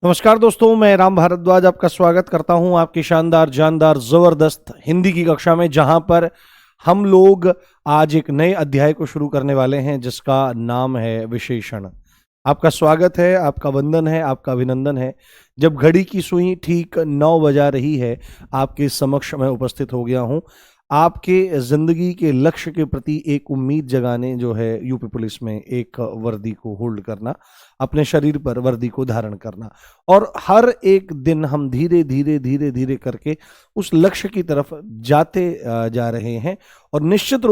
नमस्कार दोस्तों, मैं राम भारद्वाज आपका स्वागत करता हूं आपकी शानदार जानदार जबरदस्त हिंदी की कक्षा में, जहां पर हम लोग आज एक नए अध्याय को शुरू करने वाले हैं जिसका नाम है विशेषण। आपका स्वागत है, आपका वंदन है, आपका अभिनंदन है। जब घड़ी की सुई ठीक 9 बजा रही है, आपके समक्ष मैं उपस्थित हो गया हूं आपके जिंदगी के लक्ष्य के प्रति एक उम्मीद जगाने, जो है यूपी पुलिस में एक वर्दी को होल्ड करना, अपने शरीर पर वर्दी को धारण करना, और हर एक दिन हम धीरे धीरे धीरे धीरे करके उस लक्ष्य की तरफ जाते जा रहे हैं। और निश्चित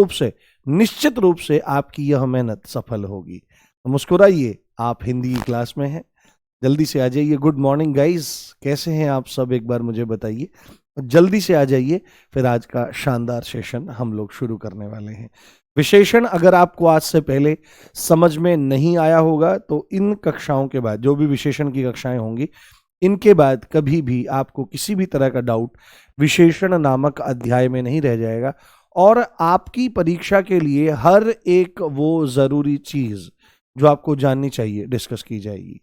रूप से आपकी यह मेहनत सफल होगी। मुस्कुराइए, आप हिंदी की क्लास में हैं, जल्दी से आ जाइए। गुड मॉर्निंग गाइस, कैसे हैं आप सब, एक बार मुझे बताइए। जल्दी से आ जाइए, फिर आज का शानदार सेशन हम लोग शुरू करने वाले हैं। विशेषण अगर आपको आज से पहले समझ में नहीं आया होगा तो इन कक्षाओं के बाद, जो भी विशेषण की कक्षाएं होंगी, इनके बाद कभी भी आपको किसी भी तरह का डाउट विशेषण नामक अध्याय में नहीं रह जाएगा। और आपकी परीक्षा के लिए हर एक वो जरूरी चीज जो आपको जाननी चाहिए डिस्कस की जाएगी।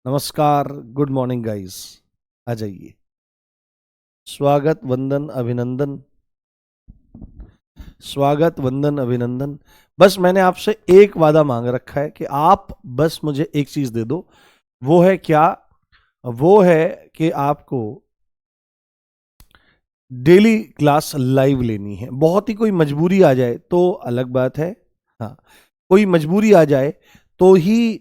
नमस्कार, गुड मॉर्निंग गाइस, आ जाइए। स्वागत, वंदन, अभिनंदन, स्वागत, वंदन, अभिनंदन। बस मैंने आपसे एक वादा मांग रखा है कि आप बस मुझे एक चीज दे दो। वो है क्या? वो है कि आपको डेली क्लास लाइव लेनी है। बहुत ही कोई मजबूरी आ जाए तो अलग बात है, हाँ, कोई मजबूरी आ जाए तो ही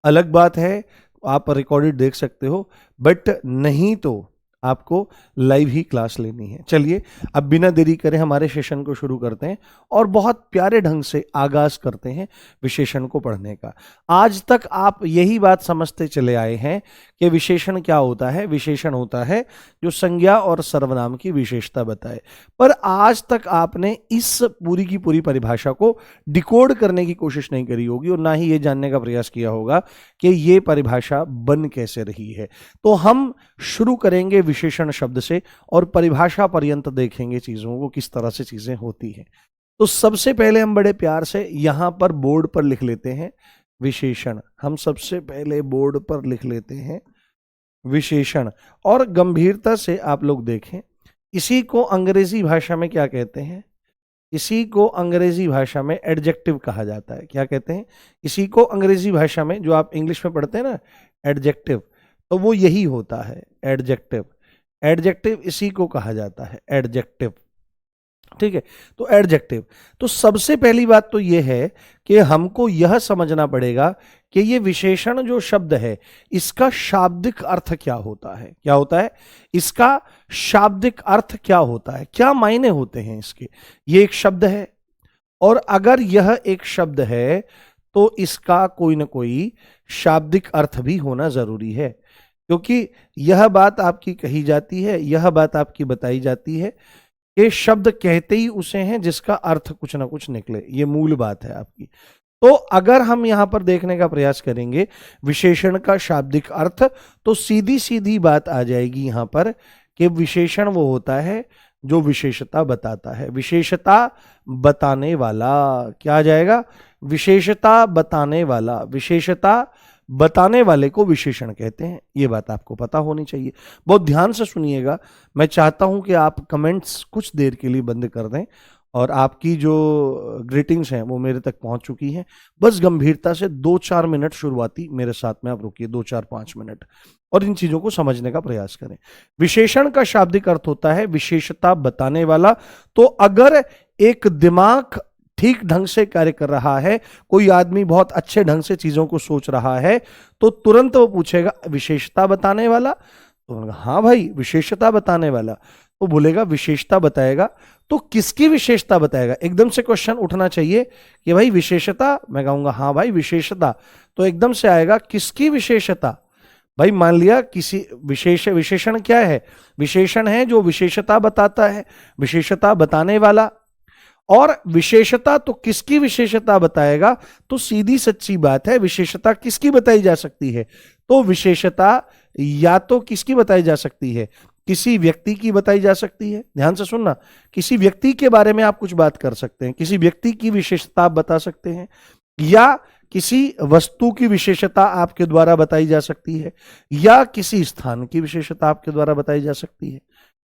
अलग बात है, आप रिकॉर्डेड देख सकते हो, बट नहीं तो आपको लाइव ही क्लास लेनी है। चलिए अब बिना देरी करे हमारे सेशन को शुरू करते हैं और बहुत प्यारे ढंग से आगाज करते हैं विशेषण को पढ़ने का। आज तक आप यही बात समझते चले आए हैं कि विशेषण क्या होता है। विशेषण होता है जो संज्ञा और सर्वनाम की विशेषता बताए, पर आज तक आपने इस पूरी की पूरी परिभाषा को डिकोड करने की कोशिश नहीं करी होगी और ना ही ये जानने का प्रयास किया होगा कि ये परिभाषा बन कैसे रही है। तो हम शुरू करेंगे विशेषण शब्द से और परिभाषा पर्यंत देखेंगे चीजों को, किस तरह से चीजें होती हैं। तो सबसे पहले हम बड़े प्यार से यहां पर बोर्ड पर लिख लेते हैं विशेषण। हम सबसे पहले बोर्ड पर लिख लेते हैं विशेषण, और गंभीरता से आप लोग देखें, इसी को अंग्रेजी भाषा में क्या कहते हैं? इसी को अंग्रेजी भाषा में एडजेक्टिव कहा जाता है। क्या कहते हैं? इसी को अंग्रेजी भाषा में, जो आप इंग्लिश में पढ़ते हैं ना, एडजेक्टिव, तो वो यही होता है, एडजेक्टिव। एडजेक्टिव इसी को कहा जाता है, एडजेक्टिव। ठीक है, तो एडजेक्टिव। तो सबसे पहली बात तो यह है कि हमको यह समझना पड़ेगा कि ये विशेषण जो शब्द है, इसका शाब्दिक अर्थ क्या होता है। क्या होता है इसका शाब्दिक अर्थ? क्या होता है, क्या मायने होते हैं इसके? ये एक शब्द है, और अगर यह एक शब्द है तो इसका कोई ना कोई शाब्दिक अर्थ भी होना जरूरी है, क्योंकि यह बात आपकी कही जाती है, यह बात आपकी बताई जाती है कि शब्द कहते ही उसे हैं जिसका अर्थ कुछ ना कुछ निकले। ये मूल बात है आपकी। तो अगर हम यहां पर देखने का प्रयास करेंगे विशेषण का शाब्दिक अर्थ, तो सीधी सीधी बात आ जाएगी यहां पर कि विशेषण वो होता है जो विशेषता बताता है। विशेषता बताने वाला क्या आ जाएगा? विशेषता बताने वाला। विशेषता बताने वाले को विशेषण कहते हैं। ये बात आपको पता होनी चाहिए। बहुत ध्यान से सुनिएगा। मैं चाहता हूं कि आप कमेंट्स कुछ देर के लिए बंद कर दें, और आपकी जो ग्रीटिंग्स हैं वो मेरे तक पहुंच चुकी हैं। बस गंभीरता से 2-4 मिनट शुरुआती मेरे साथ में आप रुकिए, 2-4-5 मिनट, और इन चीजों को समझने का प्रयास करें। विशेषण का शाब्दिक अर्थ होता है विशेषता बताने वाला। तो अगर एक दिमाग ठीक ढंग से कार्य कर रहा है, कोई आदमी बहुत अच्छे ढंग से चीजों को सोच रहा है, तो तुरंत वो पूछेगा विशेषता बताने वाला। तो हाँ भाई, विशेषता बताने वाला। तो बोलेगा विशेषता बताएगा, तो किसकी विशेषता बताएगा? एकदम से क्वेश्चन उठना चाहिए कि भाई विशेषता। मैं कहूंगा हाँ भाई विशेषता, तो एकदम से आएगा किसकी विशेषता? भाई मान लिया किसी विशेषण क्या है? विशेषण है जो विशेषता बताता है, विशेषता बताने वाला। और विशेषता तो किसकी विशेषता बताएगा? तो सीधी सच्ची बात है, विशेषता किसकी बताई जा सकती है? तो विशेषता या तो किसकी बताई जा सकती है? किसी व्यक्ति की बताई जा सकती है। ध्यान से सुनना, किसी व्यक्ति के बारे में आप कुछ बात कर सकते हैं, किसी व्यक्ति की विशेषता आप बता सकते हैं, या किसी वस्तु की विशेषता आपके द्वारा बताई जा सकती है, या किसी स्थान की विशेषता आपके द्वारा बताई जा सकती है।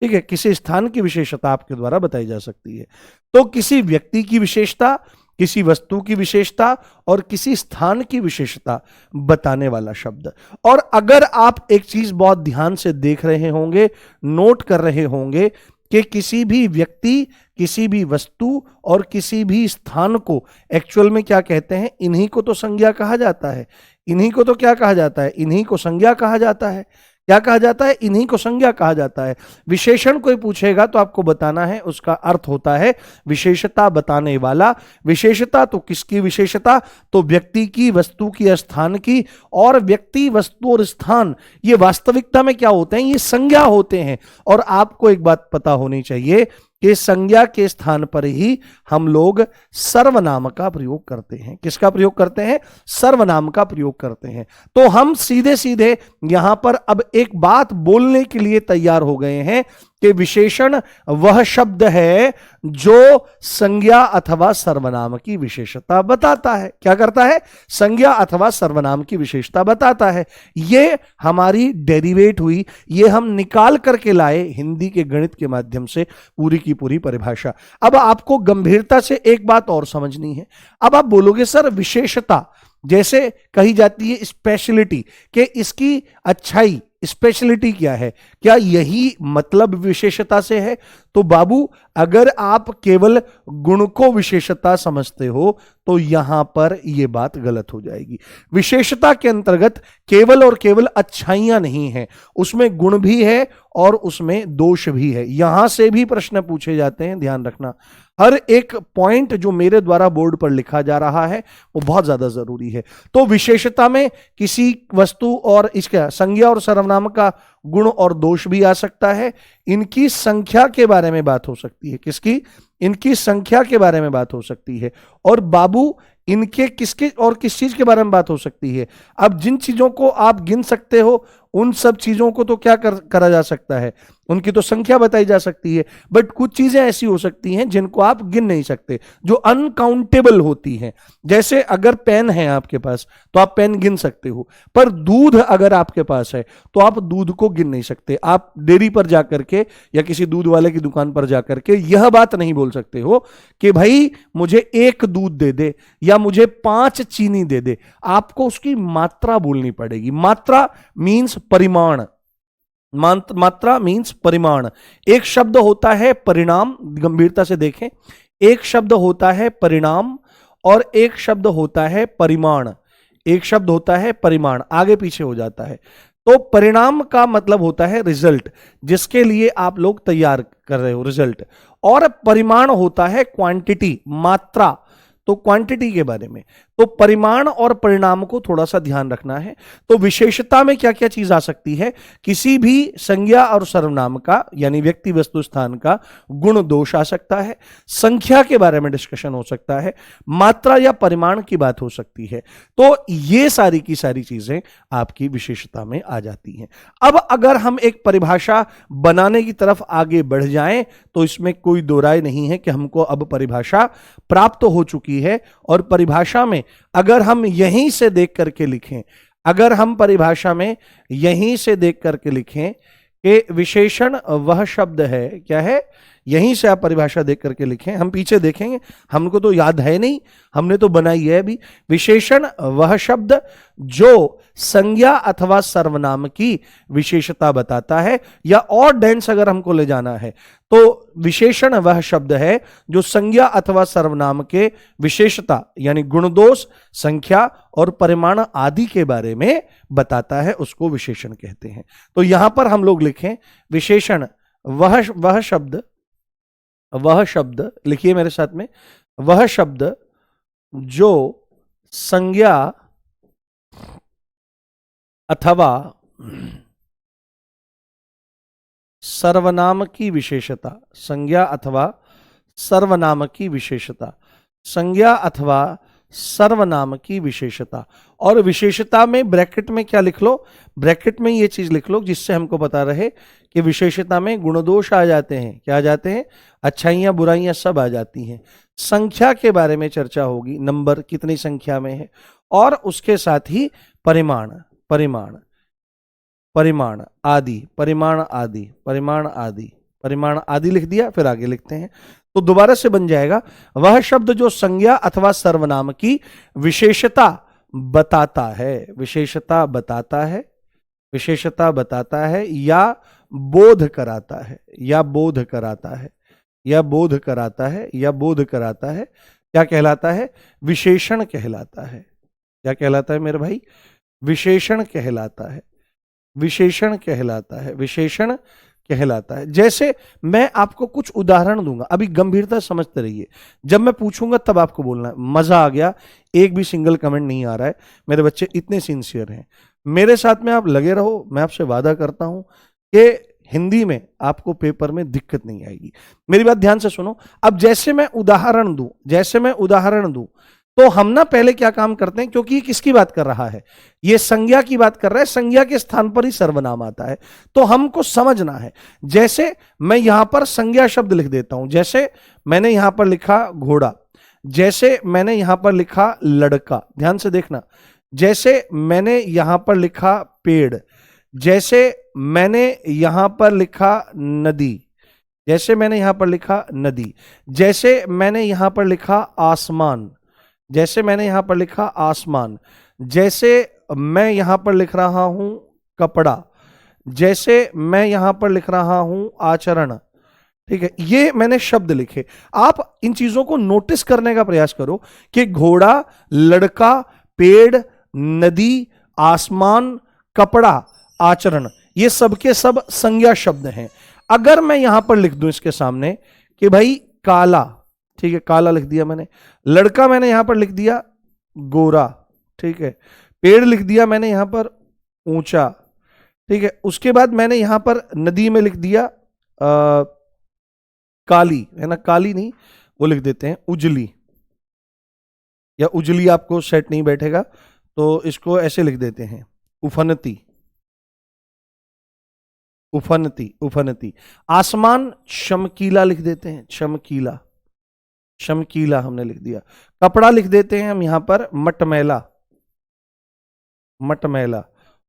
ठीक है, किसी स्थान की विशेषता आपके द्वारा बताई जा सकती है। तो किसी व्यक्ति की विशेषता, किसी वस्तु की विशेषता और किसी स्थान की विशेषता बताने वाला शब्द। और अगर आप एक चीज बहुत ध्यान से देख रहे होंगे, नोट कर रहे होंगे कि किसी भी व्यक्ति, किसी भी वस्तु और किसी भी स्थान को एक्चुअल में क्या कहते हैं, इन्हीं को तो संज्ञा कहा जाता है। इन्हीं को तो क्या कहा जाता है, इन्हीं को संज्ञा कहा जाता है। क्या कहा जाता है, इन्हीं को संज्ञा कहा जाता है। विशेषण कोई पूछेगा तो आपको बताना है, उसका अर्थ होता है विशेषता बताने वाला। विशेषता तो किसकी विशेषता, तो व्यक्ति की, वस्तु की, स्थान की। और व्यक्ति, वस्तु और स्थान ये वास्तविकता में क्या होते हैं, ये संज्ञा होते हैं। और आपको एक बात पता होनी चाहिए कि संज्ञा के स्थान पर ही हम लोग सर्वनाम का प्रयोग करते हैं। किसका प्रयोग करते हैं, सर्वनाम का प्रयोग करते हैं। तो हम सीधे सीधे यहां पर अब एक बात बोलने के लिए तैयार हो गए हैं कि विशेषण वह शब्द है जो संज्ञा अथवा सर्वनाम की विशेषता बताता है। क्या करता है, संज्ञा अथवा सर्वनाम की विशेषता बताता है। ये हमारी डेरिवेट हुई, ये हम निकाल करके लाए हिंदी के गणित के माध्यम से पूरी की पूरी परिभाषा। अब आपको गंभीरता से एक बात और समझनी है। अब आप बोलोगे सर विशेषता जैसे कही जाती है स्पेशलिटी, कि इसकी अच्छाई, स्पेशलिटी क्या है, क्या यही मतलब विशेषता से है? तो बाबू अगर आप केवल गुण को विशेषता समझते हो तो यहां पर यह बात गलत हो जाएगी। विशेषता के अंतर्गत केवल और केवल अच्छाइयां नहीं है, उसमें गुण भी है और उसमें दोष भी है। यहां से भी प्रश्न पूछे जाते हैं, ध्यान रखना। हर एक पॉइंट जो मेरे द्वारा बोर्ड पर लिखा जा रहा है वो बहुत ज्यादा जरूरी है। तो विशेषता में किसी वस्तु और इसका संज्ञा और सर्वनाम का गुण और दोष भी आ सकता है। इनकी संख्या के बारे में बात हो सकती है। किसकी, इनकी संख्या के बारे में बात हो सकती है। और बाबू इनके किसके और किस चीज के बारे में बात हो सकती है। अब जिन चीजों को आप गिन सकते हो उन सब चीजों को तो क्या करा जा सकता है, उनकी तो संख्या बताई जा सकती है। बट कुछ चीजें ऐसी हो सकती हैं जिनको आप गिन नहीं सकते, जो अनकाउंटेबल होती हैं। जैसे अगर पेन है आपके पास तो आप पेन गिन सकते हो, पर दूध अगर आपके पास है तो आप दूध को गिन नहीं सकते। आप डेयरी पर जाकर के या किसी दूध वाले की दुकान पर जाकर के यह बात नहीं बोल सकते हो कि भाई मुझे 1 दूध दे दे या मुझे 5 चीनी दे दे। आपको उसकी मात्रा बोलनी पड़ेगी। मात्रा मीन्स परिमाण, मात्रा मीन्स परिमाण। एक शब्द होता है परिणाम, गंभीरता से देखें, एक शब्द होता है परिणाम और एक शब्द होता है परिमाण। एक शब्द होता है परिमाण, आगे पीछे हो जाता है। तो परिणाम का मतलब होता है रिजल्ट, जिसके लिए आप लोग तैयार कर रहे हो रिजल्ट। और परिमाण होता है क्वांटिटी, मात्रा। तो क्वांटिटी के बारे में, तो परिमाण और परिणाम को थोड़ा सा ध्यान रखना है। तो विशेषता में क्या क्या चीज आ सकती है, किसी भी संज्ञा और सर्वनाम का यानी व्यक्ति वस्तु स्थान का गुण दोष आ सकता है, संख्या के बारे में डिस्कशन हो सकता है, मात्रा या परिमाण की बात हो सकती है। तो ये सारी की सारी चीजें आपकी विशेषता में आ जाती हैं। अब अगर हम एक परिभाषा बनाने की तरफ आगे बढ़ जाएं तो इसमें कोई दो राय नहीं है कि हमको अब परिभाषा प्राप्त हो चुकी है। और परिभाषा में अगर हम यहीं से देख करके लिखें, अगर हम परिभाषा में यहीं से देख करके लिखें कि विशेषण वह शब्द है, क्या है, यहीं से आप परिभाषा देख करके लिखें। हम पीछे देखेंगे, हमको तो याद है नहीं, हमने तो बनाई है अभी। विशेषण वह शब्द जो संज्ञा अथवा सर्वनाम की विशेषता बताता है, या और डेंस अगर हमको ले जाना है तो विशेषण वह शब्द है जो संज्ञा अथवा सर्वनाम के विशेषता यानी गुण दोष, संख्या और परिमाण आदि के बारे में बताता है, उसको विशेषण कहते हैं। तो यहां पर हम लोग लिखें विशेषण वह शब्द, वह शब्द लिखिए मेरे साथ में, वह शब्द जो संज्ञा अथवा सर्वनाम की विशेषता, संज्ञा अथवा सर्वनाम की विशेषता, संज्ञा अथवा सर्वनाम की विशेषता। और विशेषता में ब्रैकेट में क्या लिख लो, ब्रैकेट में ये चीज लिख लो जिससे हमको पता रहे कि विशेषता में गुण दोष आ जाते हैं। क्या आ जाते हैं? अच्छाइयां बुराइयां सब आ जाती हैं। संख्या के बारे में चर्चा होगी, नंबर कितनी संख्या में है, और उसके साथ ही परिमाण, परिमाण, परिमाण आदि, परिमाण आदि, परिमाण आदि, परिमाण आदि लिख दिया। फिर आगे लिखते हैं तो दोबारा से बन जाएगा, वह शब्द जो संज्ञा अथवा सर्वनाम की विशेषता बताता है, विशेषता बताता है, विशेषता बताता है, या बोध कराता है, या बोध कराता है, या बोध कराता है, या बोध कराता है, क्या कहलाता है? विशेषण कहलाता है। क्या कहलाता है मेरे भाई? विशेषण कहलाता है, विशेषण कहलाता है, विशेषण कहलाता है। जैसे मैं आपको कुछ उदाहरण दूंगा, अभी गंभीरता समझते रहिए, जब मैं पूछूंगा तब आपको बोलना है। मजा आ गया, एक भी सिंगल कमेंट नहीं आ रहा है, मेरे बच्चे इतने सिंसियर हैं। मेरे साथ में आप लगे रहो, मैं आपसे वादा करता हूं कि हिंदी में आपको पेपर में दिक्कत नहीं आएगी। मेरी बात ध्यान से सुनो। अब जैसे मैं उदाहरण दूं, जैसे मैं उदाहरण दूं, तो हम ना पहले क्या काम करते हैं, क्योंकि ये किसकी बात कर रहा है? ये संज्ञा की बात कर रहा है, संज्ञा के स्थान पर ही सर्वनाम आता है, तो हमको समझना है। जैसे मैं यहां पर संज्ञा शब्द लिख देता हूं, जैसे मैंने यहां पर लिखा घोड़ा, जैसे मैंने यहां पर लिखा लड़का, ध्यान से देखना, जैसे मैंने यहां पर लिखा पेड़, जैसे मैंने यहां पर लिखा नदी, जैसे मैंने यहां पर लिखा नदी, जैसे मैंने यहां पर लिखा आसमान, जैसे मैंने यहां पर लिखा आसमान, जैसे मैं यहां पर लिख रहा हूं कपड़ा, जैसे मैं यहां पर लिख रहा हूं आचरण। ठीक है, ये मैंने शब्द लिखे। आप इन चीजों को नोटिस करने का प्रयास करो कि घोड़ा, लड़का, पेड़, नदी, आसमान, कपड़ा, आचरण, ये सब के सब संज्ञा शब्द हैं। अगर मैं यहां पर लिख दूं इसके सामने कि भाई काला, ठीक है, काला लिख दिया मैंने, लड़का मैंने यहां पर लिख दिया गोरा, ठीक है, पेड़ लिख दिया मैंने यहां पर ऊंचा, ठीक है, उसके बाद मैंने यहां पर नदी में लिख दिया काली, है ना, काली नहीं, वो लिख देते हैं उजली, या उजली आपको सेट नहीं बैठेगा तो इसको ऐसे लिख देते हैं उफनती, उफनती, उफनती। आसमान चमकीला लिख देते हैं, चमकीला, चमकीला हमने लिख दिया। कपड़ा लिख देते हैं हम यहां पर मटमैला, मटमैला।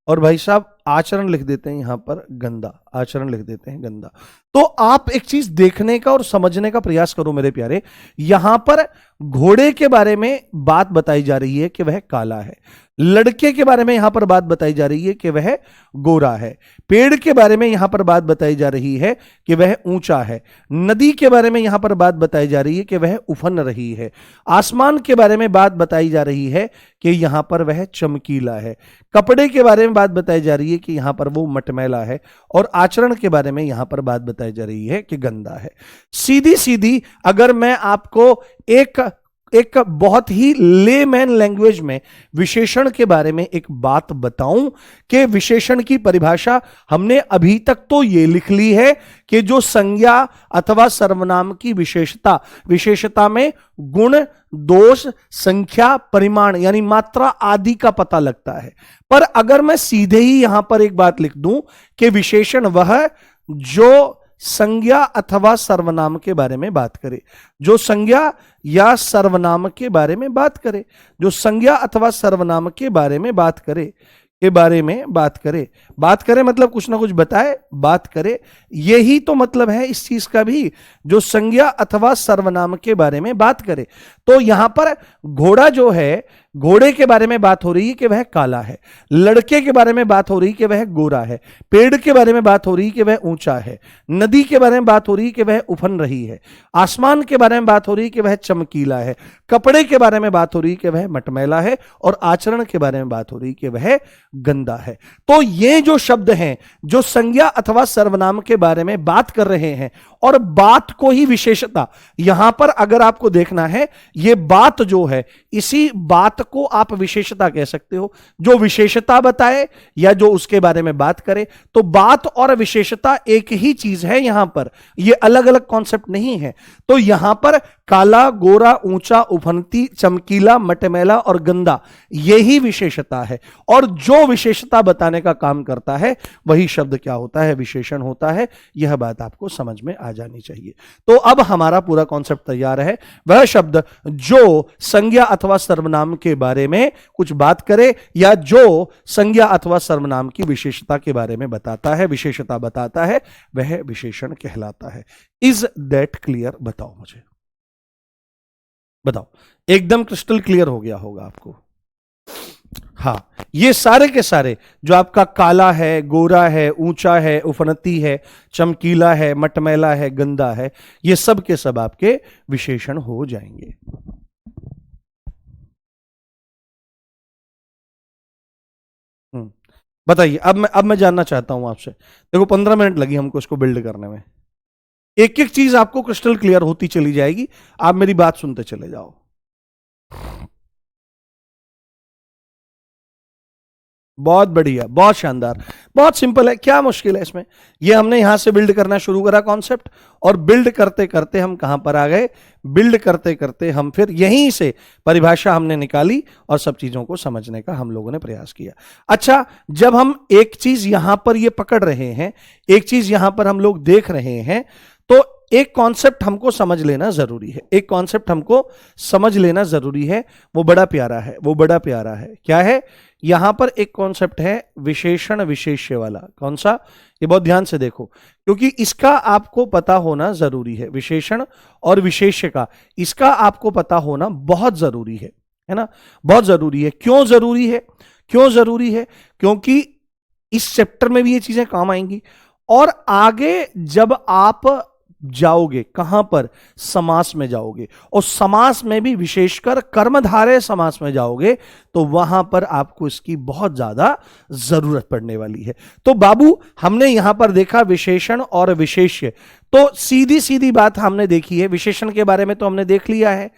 और भाई साहब आचरण लिख देते हैं यहां पर गंदा, आचरण लिख देते हैं गंदा। तो आप एक चीज देखने का और समझने का प्रयास करो मेरे प्यारे, यहां पर घोड़े के बारे में बात बताई जा रही है कि वह काला है, लड़के के बारे में यहां पर बात बताई जा रही है कि वह गोरा है, पेड़ के बारे में यहां पर बात बताई जा रही है कि वह ऊंचा है, नदी के बारे में यहां पर बात बताई जा रही है कि वह उफन रही है, आसमान के बारे में बात बताई जा रही है कि यहां पर वह चमकीला है, कपड़े के बारे में बात बताई जा रही है कि यहां पर वो मटमैला है, और आचरण के बारे में यहां पर बात बताई जा रही है कि गंदा है। सीधी सीधी अगर मैं आपको एक बहुत ही लेमैन लैंग्वेज में विशेषण के बारे में एक बात बताऊं कि विशेषण की परिभाषा हमने अभी तक तो ये लिख ली है कि जो संज्ञा अथवा सर्वनाम की विशेषता, विशेषता में गुण, दोष, संख्या, परिमाण यानी मात्रा आदि का पता लगता है। पर अगर मैं सीधे ही यहां पर एक बात लिख दूं कि विशेषण वह जो संज्ञा अथवा सर्वनाम के बारे में बात करे, जो संज्ञा या सर्वनाम के बारे में बात करे, जो संज्ञा अथवा सर्वनाम के बारे में बात करे, के बारे में बात करे, बात करे मतलब कुछ ना कुछ बताए, बात करे, यही तो मतलब है इस चीज का भी, जो संज्ञा अथवा सर्वनाम के बारे में बात करे। तो यहां पर घोड़ा जो है, घोड़े के बारे में बात हो रही है कि वह काला है, लड़के के बारे में बात हो रही है कि वह गोरा है, पेड़ के बारे में बात हो रही है कि वह ऊंचा है, नदी के बारे में बात हो रही है कि वह उफन रही है, आसमान के बारे में बात हो रही है कि वह चमकीला है, कपड़े के बारे में बात हो रही है कि वह मटमैला है, और आचरण के बारे में बात हो रही है कि वह गंदा है। तो ये जो शब्द हैं जो संज्ञा अथवा सर्वनाम के बारे में बात कर रहे हैं, और बात को ही विशेषता, यहां पर अगर आपको देखना है, ये बात जो है, इसी बात को आप विशेषता कह सकते हो, जो विशेषता बताए या जो उसके बारे में बात करे। तो बात और विशेषता एक ही चीज है, यहां पर ये अलग अलग कॉन्सेप्ट नहीं है। तो यहां पर काला, गोरा, ऊंचा, उफनती, चमकीला, मटमैला और गंदा, यही विशेषता है। और जो विशेषता बताने का काम करता है वही शब्द क्या होता है, विशेषण होता है। यह बात आपको समझ में आ जानी चाहिए। तो अब हमारा पूरा कॉन्सेप्ट तैयार है। वह शब्द जो संज्ञा अथवा सर्वनाम के बारे में कुछ बात करे या जो संज्ञा अथवा सर्वनाम की विशेषता के बारे में बताता है, विशेषता बताता है, वह विशेषण कहलाता है। Is that clear? बताओ मुझे, बताओ। एकदम क्रिस्टल क्लियर हो गया होगा आपको। हाँ, ये सारे के सारे जो आपका काला है, गोरा है, ऊंचा है, उफनती है, चमकीला है, मटमैला है, गंदा है, ये सब के सब आपके विशेषण हो जाएंगे। बताइए, अब मैं जानना चाहता हूं आपसे। देखो 15 मिनट लगी हमको इसको बिल्ड करने में। एक एक चीज आपको क्रिस्टल क्लियर होती चली जाएगी, आप मेरी बात सुनते चले जाओ। बहुत बढ़िया, बहुत शानदार, बहुत सिंपल है। क्या मुश्किल है इसमें? ये हमने यहां से बिल्ड करना शुरू करा कॉन्सेप्ट, और बिल्ड करते करते हम कहां पर आ गए? बिल्ड करते करते हम फिर यहीं से परिभाषा हमने निकाली और सब चीजों को समझने का हम लोगों ने प्रयास किया। अच्छा, जब हम एक चीज यहां पर ये पकड़ रहे हैं, एक चीज यहां पर हम लोग देख रहे हैं, तो एक कॉन्सेप्ट हमको समझ लेना जरूरी है। एक कॉन्सेप्ट हमको समझ लेना जरूरी है, वो बड़ा प्यारा है, वो बड़ा प्यारा है। क्या है? यहां पर एक कॉन्सेप्ट है विशेषण विशेष्य वाला। कौन सा? ये बहुत ध्यान से देखो, क्योंकि इसका आपको पता होना जरूरी है। विशेषण और विशेष्य का, इसका आपको पता होना बहुत जरूरी है ना? बहुत जरूरी है। क्यों जरूरी है? क्यों जरूरी है? क्योंकि इस चैप्टर में भी ये चीजें काम आएंगी, और आगे जब आप जाओगे कहां पर? समास में जाओगे, और समास में भी विशेषकर कर्मधारय समास में जाओगे, तो वहां पर आपको इसकी बहुत ज्यादा जरूरत पड़ने वाली है। तो बाबू, हमने यहां पर देखा विशेषण और विशेष्य, तो सीधी सीधी बात हमने देखी है। विशेषण के बारे में तो हमने देख लिया है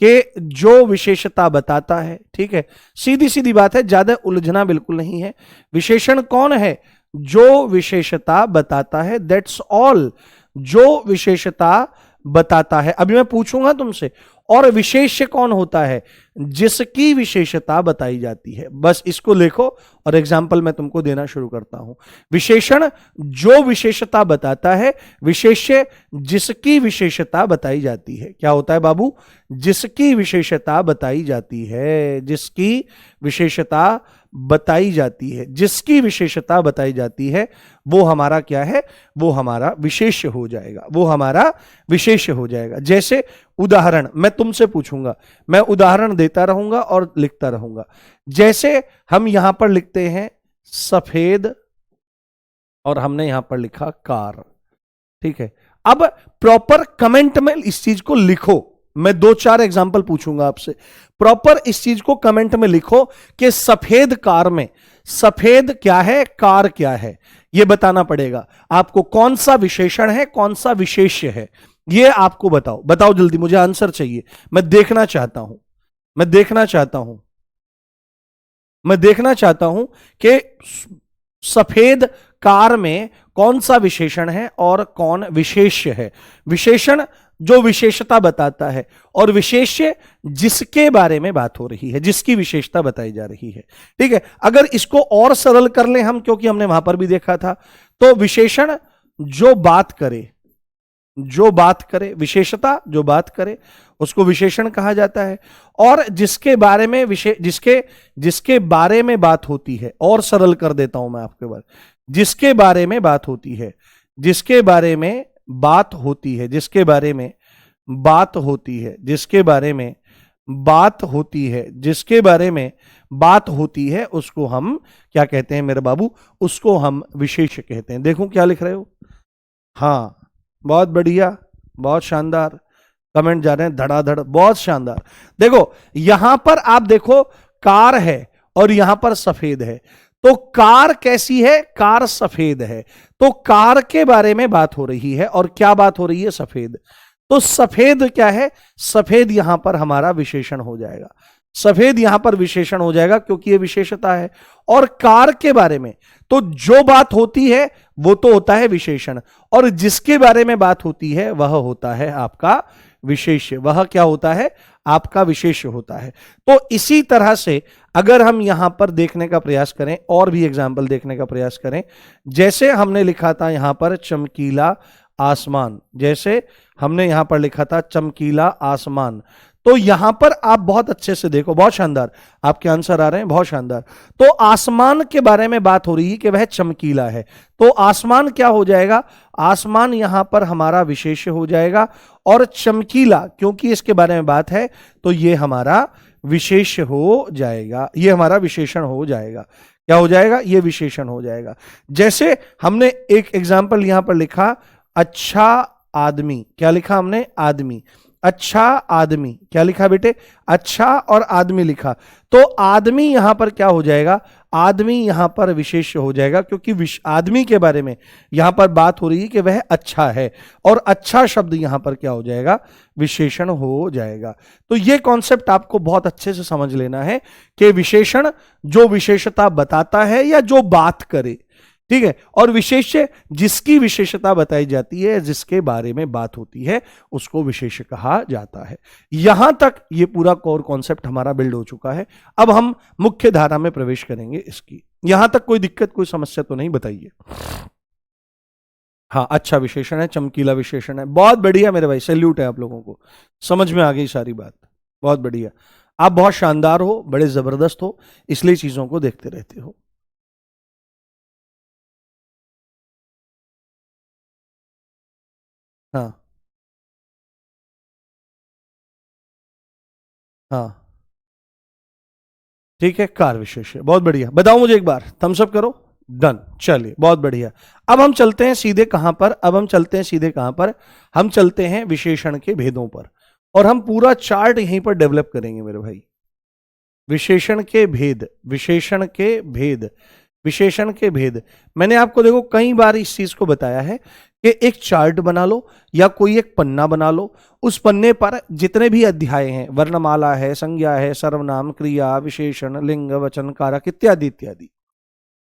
कि जो विशेषता बताता है, ठीक है, सीधी सीधी बात है, ज्यादा उलझना बिल्कुल नहीं है। विशेषण कौन है? जो विशेषता बताता है, दैट्स ऑल। जो विशेषता बताता है। अभी मैं पूछूंगा तुमसे, और विशेष्य कौन होता है? जिसकी विशेषता बताई जाती है। बस इसको लिखो और एग्जाम्पल मैं तुमको देना शुरू करता हूं। विशेषण जो विशेषता बताता है, विशेष्य जिसकी विशेषता बताई जाती है। क्या होता है बाबू? जिसकी विशेषता बताई जाती है, जिसकी विशेषता बताई जाती है, जिसकी विशेषता बताई जाती है, वो हमारा क्या है? वो हमारा विशेष्य हो जाएगा, वो हमारा विशेष्य हो जाएगा। जैसे उदाहरण मैं तुमसे पूछूंगा, मैं उदाहरण देता रहूंगा और लिखता रहूंगा। जैसे हम यहां पर लिखते हैं सफेद, और हमने यहां पर लिखा कार, ठीक है। अब प्रॉपर कमेंट में इस चीज को लिखो। मैं 2-4 एग्जांपल पूछूंगा आपसे, प्रॉपर इस चीज को कमेंट में लिखो कि सफेद कार में सफेद क्या है, कार क्या है, यह बताना पड़ेगा आपको। कौन सा विशेषण है, कौन सा विशेष्य है, यह आपको बताओ। बताओ जल्दी, मुझे आंसर चाहिए। मैं देखना चाहता हूं, मैं देखना चाहता हूं, मैं देखना चाहता हूं कि सफेद कार में कौन सा विशेषण है और कौन विशेष्य है। विशेषण जो विशेषता बताता है, और विशेष्य जिसके बारे में बात हो रही है, जिसकी विशेषता बताई जा रही है, ठीक है। अगर इसको और सरल कर लें हम, क्योंकि हमने वहां पर भी देखा था, तो विशेषण जो बात करे, जो बात करे, विशेषता जो बात करे उसको विशेषण कहा जाता है। और जिसके बारे में जिसके बारे में बात होती है, और सरल कर देता हूं मैं आपके बारे, जिसके बारे में बात होती है, जिसके बारे में बात होती है, जिसके बारे में बात होती है, जिसके बारे में बात होती है, जिसके बारे में बात होती है, उसको हम क्या कहते हैं मेरे बाबू? उसको हम विशेष्य कहते हैं। देखो क्या लिख रहे हो? हाँ, बहुत बढ़िया, बहुत शानदार, कमेंट जा रहे हैं धड़ाधड़, बहुत शानदार। देखो यहां पर आप देखो कार है और यहां पर सफेद है, तो कार कैसी है? कार सफेद है, तो कार के बारे में बात हो रही है। और क्या बात हो रही है? सफेद। तो सफेद क्या है? सफेद यहां पर हमारा विशेषण हो जाएगा, सफेद यहां पर विशेषण हो जाएगा, क्योंकि यह विशेषता है। और कार के बारे में तो जो बात होती है वो तो होता है विशेषण, और जिसके बारे में बात होती है वह होता है आपका विशेष्य, वह क्या होता है, आपका विशेष्य होता है। तो इसी तरह से अगर हम यहां पर देखने का प्रयास करें, और भी एग्जाम्पल देखने का प्रयास करें, जैसे हमने लिखा था यहां पर चमकीला आसमान, जैसे हमने यहां पर लिखा था चमकीला आसमान, तो यहां पर आप बहुत अच्छे से देखो, बहुत शानदार आपके आंसर आ रहे हैं, बहुत शानदार। तो आसमान के बारे में बात हो रही है कि वह चमकीला है, तो आसमान क्या हो जाएगा, आसमान यहां पर हमारा विशेष्य हो जाएगा, और चमकीला क्योंकि इसके बारे में बात है तो ये हमारा विशेष्य हो जाएगा, ये हमारा विशेषण हो जाएगा। क्या हो जाएगा, ये विशेषण हो जाएगा। जैसे हमने एक एग्जाम्पल यहां पर लिखा, अच्छा आदमी, क्या लिखा हमने, आदमी, अच्छा आदमी, क्या लिखा बेटे, अच्छा और आदमी लिखा, तो आदमी यहां पर क्या हो जाएगा, आदमी यहां पर विशेष्य हो जाएगा, क्योंकि आदमी के बारे में यहां पर बात हो रही है कि वह अच्छा है, और अच्छा शब्द यहां पर क्या हो जाएगा, विशेषण हो जाएगा। तो यह कॉन्सेप्ट आपको बहुत अच्छे से समझ लेना है कि विशेषण जो विशेषता बताता है या जो बात करे, ठीक है, और विशेष्य जिसकी विशेषता बताई जाती है, जिसके बारे में बात होती है, उसको विशेष्य कहा जाता है। यहां तक ये पूरा कोर कॉन्सेप्ट हमारा बिल्ड हो चुका है। अब हम मुख्य धारा में प्रवेश करेंगे इसकी। यहां तक कोई दिक्कत, कोई समस्या तो नहीं, बताइए। हाँ, अच्छा विशेषण है, चमकीला विशेषण है, बहुत बढ़िया मेरे भाई, सैल्यूट है आप लोगों को, समझ में आ गई सारी बात, बहुत बढ़िया। आप बहुत शानदार हो, बड़े जबरदस्त हो, इसलिए चीजों को देखते रहते हो। हाँ हाँ, ठीक है, कार विशेष है, बहुत बढ़िया। बताओ मुझे एक बार, थम्स अप करो, डन, चलिए बहुत बढ़िया। अब हम चलते हैं सीधे कहां पर, अब हम चलते हैं सीधे कहां पर, हम चलते हैं विशेषण के भेदों पर, और हम पूरा चार्ट यहीं पर डेवलप करेंगे मेरे भाई। विशेषण के भेद, विशेषण के भेद, विशेषण के भेद। मैंने आपको देखो कई बार इस चीज को बताया है कि एक चार्ट बना लो या कोई एक पन्ना बना लो, उस पन्ने पर जितने भी अध्याय हैं, वर्णमाला है, संज्ञा है, सर्वनाम, क्रिया, विशेषण, लिंग, वचन, कारक इत्यादि इत्यादि,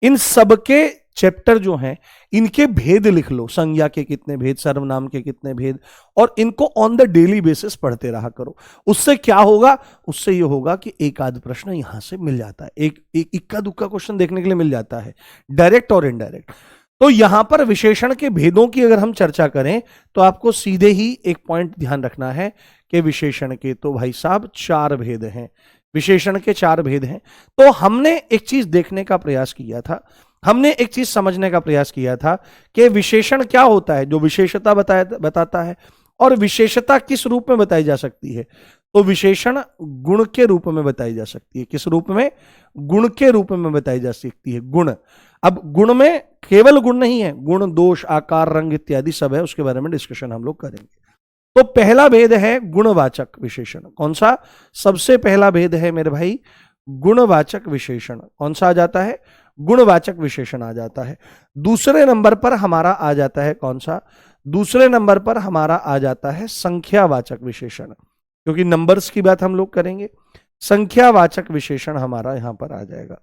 इन सबके चैप्टर जो हैं इनके भेद लिख लो, संज्ञा के कितने भेद, सर्वनाम के कितने भेद, और इनको ऑन द डेली बेसिस पढ़ते रहा करो। उससे क्या होगा, उससे ये होगा कि एक आध प्रश्न यहां से मिल जाता है, एक इक्का दुक्का क्वेश्चन देखने के लिए मिल जाता है, डायरेक्ट और इनडायरेक्ट। तो यहां पर विशेषण के भेदों की अगर हम चर्चा करें तो आपको सीधे ही एक पॉइंट ध्यान रखना है कि विशेषण के तो भाई साहब 4 भेद हैं, विशेषण के 4 भेद हैं। तो हमने एक चीज देखने का प्रयास किया था, हमने एक चीज समझने का प्रयास किया था कि विशेषण क्या होता है, जो विशेषता बताता है, और विशेषता किस रूप में बताई जा सकती है, तो विशेषण गुण के रूप में बताई जा सकती है। किस रूप में, गुण के रूप में बताई जा सकती है, गुण। अब गुण में केवल गुण नहीं है, गुण, दोष, आकार, रंग इत्यादि सब है, उसके बारे में डिस्कशन हम लोग करेंगे। तो पहला भेद है गुणवाचक विशेषण। कौन सा, सबसे पहला भेद है मेरे भाई गुणवाचक विशेषण। कौन सा आ जाता है, गुणवाचक विशेषण आ जाता है। दूसरे नंबर पर हमारा आ जाता है कौन सा, दूसरे नंबर पर हमारा आ जाता है संख्यावाचक विशेषण, क्योंकि नंबर्स की बात हम लोग करेंगे। संख्यावाचक विशेषण हमारा यहां पर आ जाएगा,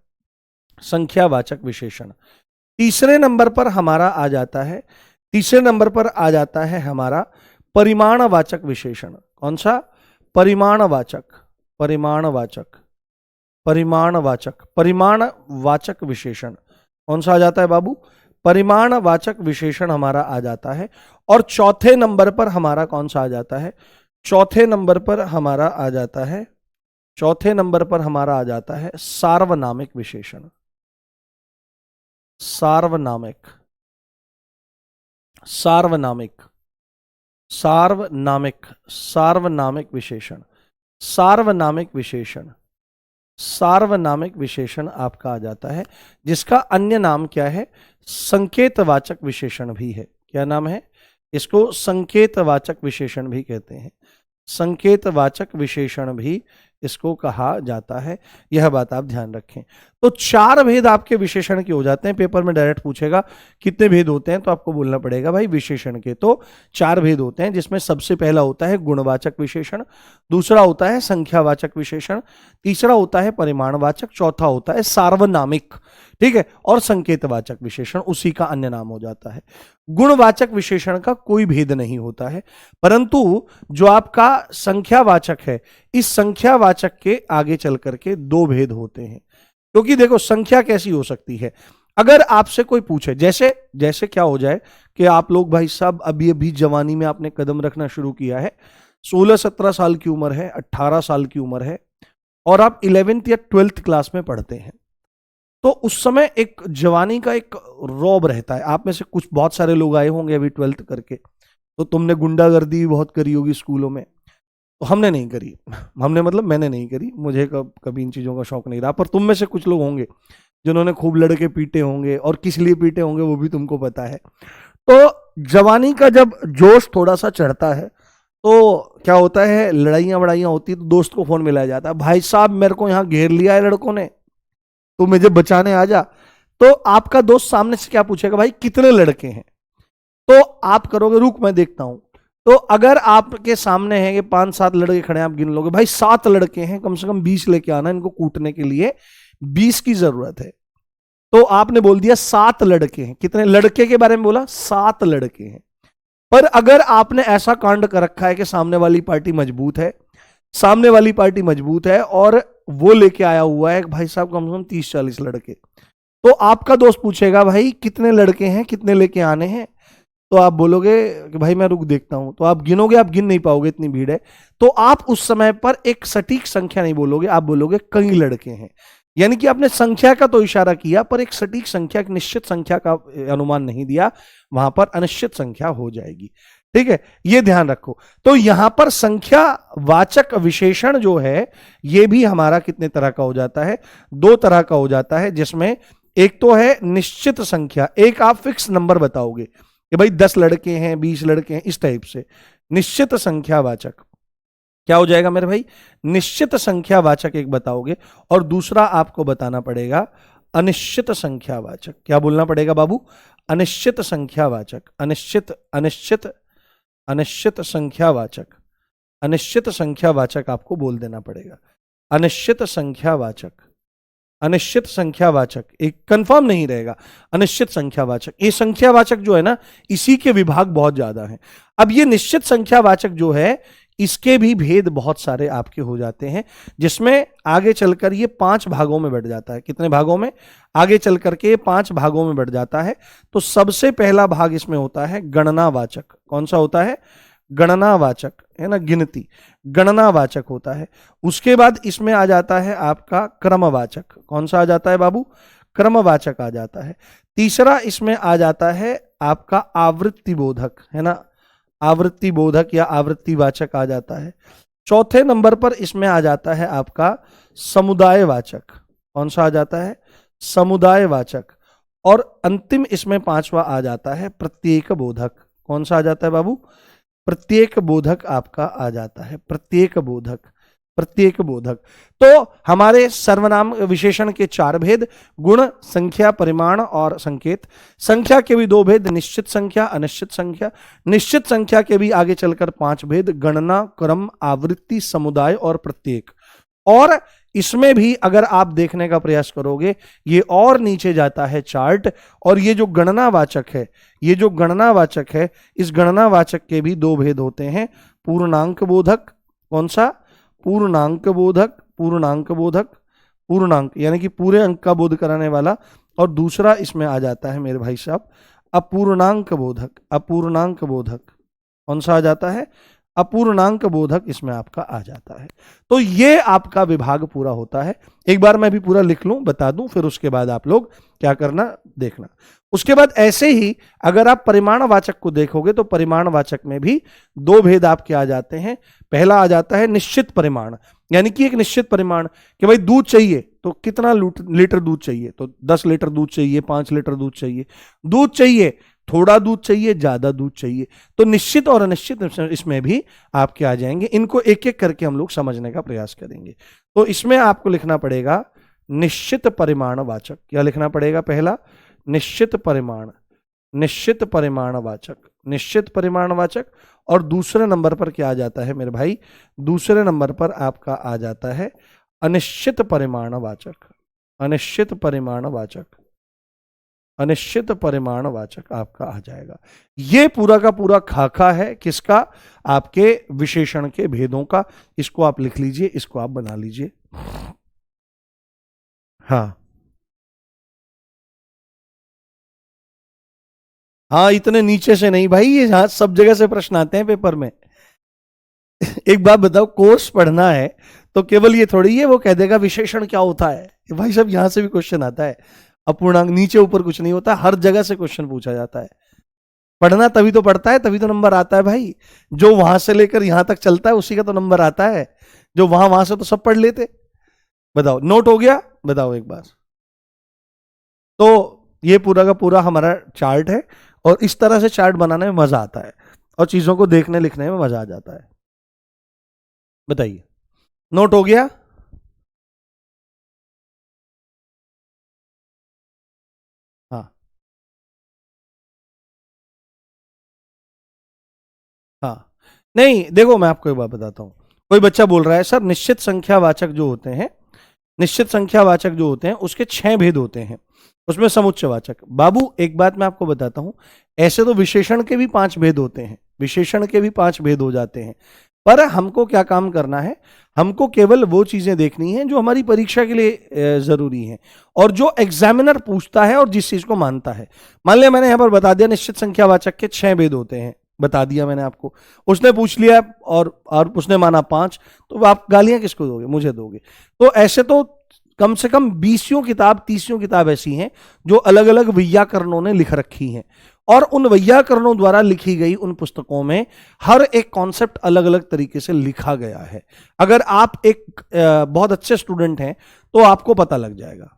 संख्यावाचक विशेषण। तीसरे नंबर पर हमारा आ जाता है, तीसरे नंबर पर आ जाता है हमारा परिमाणवाचक विशेषण। कौन सा, परिमाणवाचक, परिमाणवाचक, परिमाणवाचक, परिमाणवाचक विशेषण। कौन सा आ जाता है बाबू, परिमाणवाचक विशेषण हमारा आ जाता है। और चौथे नंबर पर हमारा कौन सा आ जाता है, चौथे नंबर पर हमारा आ जाता है, चौथे नंबर पर हमारा आ जाता है सार्वनामिक विशेषण। सार्वनामिक, सार्वनामिक, सार्वनामिक, सार्वनामिक विशेषण, सार्वनामिक विशेषण, सार्वनामिक विशेषण आपका आ जाता है, जिसका अन्य नाम क्या है, संकेतवाचक विशेषण भी है। क्या नाम है, इसको संकेतवाचक विशेषण भी कहते हैं, संकेतवाचक विशेषण भी इसको कहा जाता है। यह बात आप ध्यान रखें। तो 4 भेद आपके विशेषण के हो जाते हैं। पेपर में डायरेक्ट पूछेगा कितने भेद होते हैं, तो आपको बोलना पड़ेगा भाई विशेषण के तो 4 भेद होते हैं, जिसमें सबसे पहला होता है गुणवाचक विशेषण, दूसरा होता है संख्यावाचक विशेषण, तीसरा होता है परिमाणवाचक, चौथा होता है सार्वनामिक, ठीक है, और संकेतवाचक विशेषण उसी का अन्य नाम हो जाता है। गुणवाचक विशेषण का कोई भेद नहीं होता है, परंतु जो आपका संख्यावाचक है, इस संख्यावाचक के आगे चल करके दो भेद होते हैं। क्योंकि देखो संख्या कैसी हो सकती है, अगर आपसे कोई पूछे, जैसे जैसे क्या हो जाए कि आप लोग भाई साहब अभी अभी जवानी में आपने कदम रखना शुरू किया है, 16-17 साल की उम्र है, 18 साल की उम्र है, और आप 11th या 12th क्लास में पढ़ते हैं, तो उस समय एक जवानी का एक रौब रहता है। आप में से कुछ बहुत सारे लोग आए होंगे अभी 12th करके, तो तुमने गुंडागर्दी भी बहुत करी होगी स्कूलों में, तो हमने नहीं करी। हमने मतलब मैंने नहीं करी, मुझे कभी इन चीज़ों का शौक नहीं रहा, पर तुम में से कुछ लोग होंगे जिन्होंने खूब लड़के पीटे होंगे, और किस लिए पीटे होंगे वो भी तुमको पता है। तो जवानी का जब जोश थोड़ा सा चढ़ता है तो क्या होता है, लड़ाइयाँ वड़ाइयाँ होती है, तो दोस्त को फोन मिलाया जाता है, भाई साहब मेरे को यहाँ घेर लिया है लड़कों ने, तो मुझे बचाने आ जा। तो आपका दोस्त सामने से क्या पूछेगा, भाई कितने लड़के हैं, तो आप करोगे रुक मैं देखता हूं। तो अगर आपके सामने है कि 5-7 लड़के खड़े हैं, आप गिन लोगे भाई 7 लड़के हैं, कम से कम 20 लेके आना, इनको कूटने के लिए 20 की जरूरत है। तो आपने बोल दिया 7 लड़के हैं। कितने लड़के के बारे में बोला, 7 लड़के हैं। पर अगर आपने ऐसा कांड कर रखा है कि सामने वाली पार्टी मजबूत है, सामने वाली पार्टी मजबूत है, और वो लेके आया हुआ है भाई साहब कम से कम 30-40 लड़के, तो आपका दोस्त पूछेगा भाई कितने लड़के हैं, कितने लेके आने हैं, तो आप बोलोगे कि भाई मैं रुक देखता हूं। तो आप गिनोगे, आप गिन नहीं पाओगे, इतनी भीड़ है। तो आप उस समय पर एक सटीक संख्या नहीं बोलोगे, आप बोलोगे कई लड़के हैं। यानी कि आपने संख्या का तो इशारा किया, पर एक सटीक संख्या, एक निश्चित संख्या का अनुमान नहीं दिया, वहां पर अनिश्चित संख्या हो जाएगी। ठीक है, ये ध्यान रखो। तो यहां पर संख्या वाचक विशेषण जो है, ये भी हमारा कितने तरह का हो जाता है, 2 तरह का हो जाता है, जिसमें एक तो है निश्चित संख्या, एक आप फिक्स नंबर बताओगे कि भाई 10 लड़के हैं, 20 लड़के हैं, इस टाइप से। निश्चित संख्यावाचक क्या हो जाएगा मेरे भाई, निश्चित संख्यावाचक एक बताओगे, और दूसरा आपको बताना पड़ेगा अनिश्चित संख्यावाचक। क्या बोलना पड़ेगा बाबू, अनिश्चित संख्यावाचक, अनिश्चित अनिश्चित अनिश्चित संख्यावाचक, अनिश्चित संख्यावाचक आपको बोल देना पड़ेगा। अनिश्चित संख्यावाचक, अनिश्चित संख्यावाचक एक कंफर्म नहीं रहेगा, अनिश्चित संख्यावाचक। ये संख्यावाचक जो है ना, इसी के विभाग बहुत ज्यादा हैं। अब ये निश्चित संख्यावाचक जो है, इसके भी भेद बहुत सारे आपके हो जाते हैं, जिसमें आगे चलकर ये 5 भागों में बढ़ जाता है। कितने भागों में, आगे चल करके ये 5 भागों में बढ़ जाता है। तो सबसे पहला भाग इसमें होता है गणनावाचक। कौन सा होता है, गणनावाचक, है ना, गिनती, गणनावाचक होता है। उसके बाद इसमें आ जाता है आपका क्रमवाचक। कौन सा आ जाता है बाबू, क्रमवाचक आ जाता है। तीसरा इसमें आ जाता है आपका आवृत्ति बोधक, है ना, आवृत्ति बोधक या आवृत्तिवाचक आ जाता है। चौथे नंबर पर इसमें आ जाता है आपका समुदायवाचक। कौन सा आ जाता है, समुदायवाचक। और अंतिम इसमें 5वां आ जाता है प्रत्येक बोधक। कौन सा आ जाता है बाबू, प्रत्येक बोधक आपका आ जाता है, प्रत्येक बोधक, प्रत्येक बोधक। तो हमारे सर्वनाम विशेषण के 4 भेद, गुण, संख्या, परिमाण और संकेत। संख्या के भी 2 भेद, निश्चित संख्या, अनिश्चित संख्या। निश्चित संख्या के भी आगे चलकर 5 भेद, गणना, क्रम, आवृत्ति, समुदाय और प्रत्येक। और इसमें भी अगर आप देखने का प्रयास करोगे, ये और नीचे जाता है चार्ट, और ये जो गणनावाचक है, ये जो गणनावाचक है, इस गणनावाचक के भी 2 भेद होते हैं, पूर्णांक बोधक। कौन सा, पूर्णांक बोधक, पूर्णांक बोधक, पूर्णांक यानी कि पूरे अंक का बोध कराने वाला। और दूसरा इसमें आ जाता है मेरे भाई साहब अपूर्णांक बोधक, अपूर्णांक बोधक। कौन सा आ जाता है, अपूर्णांक बोधक इसमें आपका आ जाता है। तो ये आपका विभाग पूरा होता है। एक बार मैं भी पूरा लिख लूं, बता दूं, फिर उसके बाद आप लोग क्या करना देखना। उसके बाद ऐसे ही अगर आप परिमाणवाचक को देखोगे, तो परिमाणवाचक में भी 2 भेद आपके आ जाते हैं। पहला आ जाता है निश्चित परिमाण, यानी कि एक निश्चित परिमाण कि भाई दूध चाहिए तो कितना लीटर दूध चाहिए, तो 10 लीटर दूध चाहिए, 5 लीटर दूध चाहिए, दूध चाहिए, थोड़ा दूध चाहिए, ज्यादा दूध चाहिए। तो निश्चित और अनिश्चित इसमें भी आपके आ जाएंगे। इनको एक एक करके हम लोग समझने का प्रयास करेंगे। तो इसमें आपको लिखना पड़ेगा निश्चित परिमाणवाचक। क्या लिखना पड़ेगा, पहला निश्चित परिमाण, निश्चित परिमाणवाचक, निश्चित परिमाणवाचक। और दूसरे नंबर पर क्या आ जाता है मेरे भाई, दूसरे नंबर पर आपका आ जाता है अनिश्चित परिमाणवाचक, अनिश्चित परिमाणवाचक। अनिश्चित परिमाणवाचक आपका आ जाएगा। ये पूरा का पूरा खाका है किसका? आपके विशेषण के भेदों का। इसको आप लिख लीजिए, इसको आप बना लीजिए। हाँ हाँ, इतने नीचे से नहीं भाई, ये यहां सब जगह से प्रश्न आते हैं पेपर में। एक बात बताओ, कोर्स पढ़ना है तो केवल ये थोड़ी है वो कह देगा विशेषण क्या होता है। भाई साहब यहां से भी क्वेश्चन आता है। अपूर्णांक नीचे ऊपर कुछ नहीं होता, हर जगह से क्वेश्चन पूछा जाता है। पढ़ना तभी तो पढ़ता है, तभी तो नंबर आता है भाई। जो वहां से लेकर यहां तक चलता है उसी का तो नंबर आता है। जो वहां वहां से तो सब पढ़ लेते। बताओ, नोट हो गया? बताओ एक बार। तो ये पूरा का पूरा हमारा चार्ट है, और इस तरह से चार्ट बनाने में मजा आता है, और चीजों को देखने लिखने में मजा आ जाता है। बताइए, नोट हो गया? हाँ हाँ, नहीं देखो मैं आपको एक बात बताता हूं। कोई बच्चा बोल रहा है सर निश्चित संख्यावाचक जो होते हैं, निश्चित संख्यावाचक जो होते हैं उसके 6 भेद होते हैं, उसमें समुच्चयवाचक। बाबू एक बात मैं आपको बताता हूं, ऐसे तो विशेषण के भी 5 भेद होते हैं, विशेषण के भी 5 भेद हो जाते हैं। पर हमको क्या काम करना है? हमको केवल वो चीजें देखनी है जो हमारी परीक्षा के लिए जरूरी है, और जो एग्जामिनर पूछता है और जिस चीज को मानता है। मान लिया मैंने यहां पर बता दिया निश्चित संख्यावाचक के 6 भेद होते हैं, बता दिया मैंने आपको। उसने पूछ लिया और उसने माना 5, तो आप गालियां किसको दोगे? मुझे दोगे। तो ऐसे तो कम से कम 20 किताब 30 किताब ऐसी हैं जो अलग अलग वैयाकरणों ने लिख रखी हैं, और उन वैयाकरणों द्वारा लिखी गई उन पुस्तकों में हर एक कॉन्सेप्ट अलग अलग तरीके से लिखा गया है। अगर आप एक बहुत अच्छे स्टूडेंट हैं तो आपको पता लग जाएगा।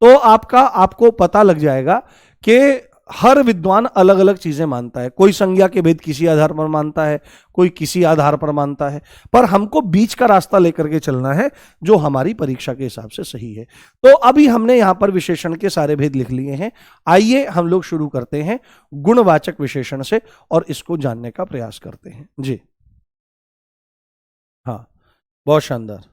तो आपको पता लग जाएगा कि हर विद्वान अलग अलग चीजें मानता है। कोई संज्ञा के भेद किसी आधार पर मानता है, कोई किसी आधार पर मानता है, पर हमको बीच का रास्ता लेकर के चलना है जो हमारी परीक्षा के हिसाब से सही है। तो अभी हमने यहां पर विशेषण के सारे भेद लिख लिए हैं। आइए हम लोग शुरू करते हैं गुणवाचक विशेषण से, और इसको जानने का प्रयास करते हैं। जी हाँ, बहुत शानदार।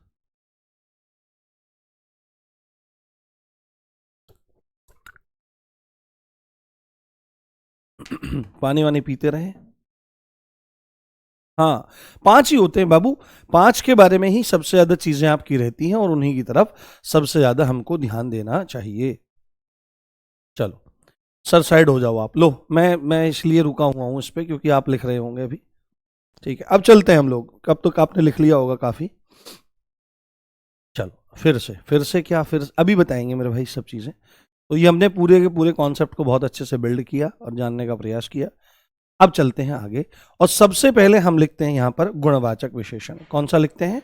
पानी वानी पीते रहे। हाँ, 5 ही होते हैं बाबू। 5 के बारे में ही सबसे ज्यादा चीजें आपकी रहती हैं, और उन्हीं की तरफ सबसे ज्यादा हमको ध्यान देना चाहिए। चलो सर, साइड हो जाओ आप। लो, मैं इसलिए रुका हुआ हूं इस पे क्योंकि आप लिख रहे होंगे अभी। ठीक है, अब चलते हैं हम लोग। कब तक आपने लिख लिया होगा काफी। चलो फिर से क्या, फिर अभी बताएंगे मेरे भाई सब चीजें। तो ये हमने पूरे के पूरे कॉन्सेप्ट को बहुत अच्छे से बिल्ड किया और जानने का प्रयास किया। अब चलते हैं आगे, और सबसे पहले हम लिखते हैं यहां पर गुणवाचक विशेषण। कौन सा लिखते हैं?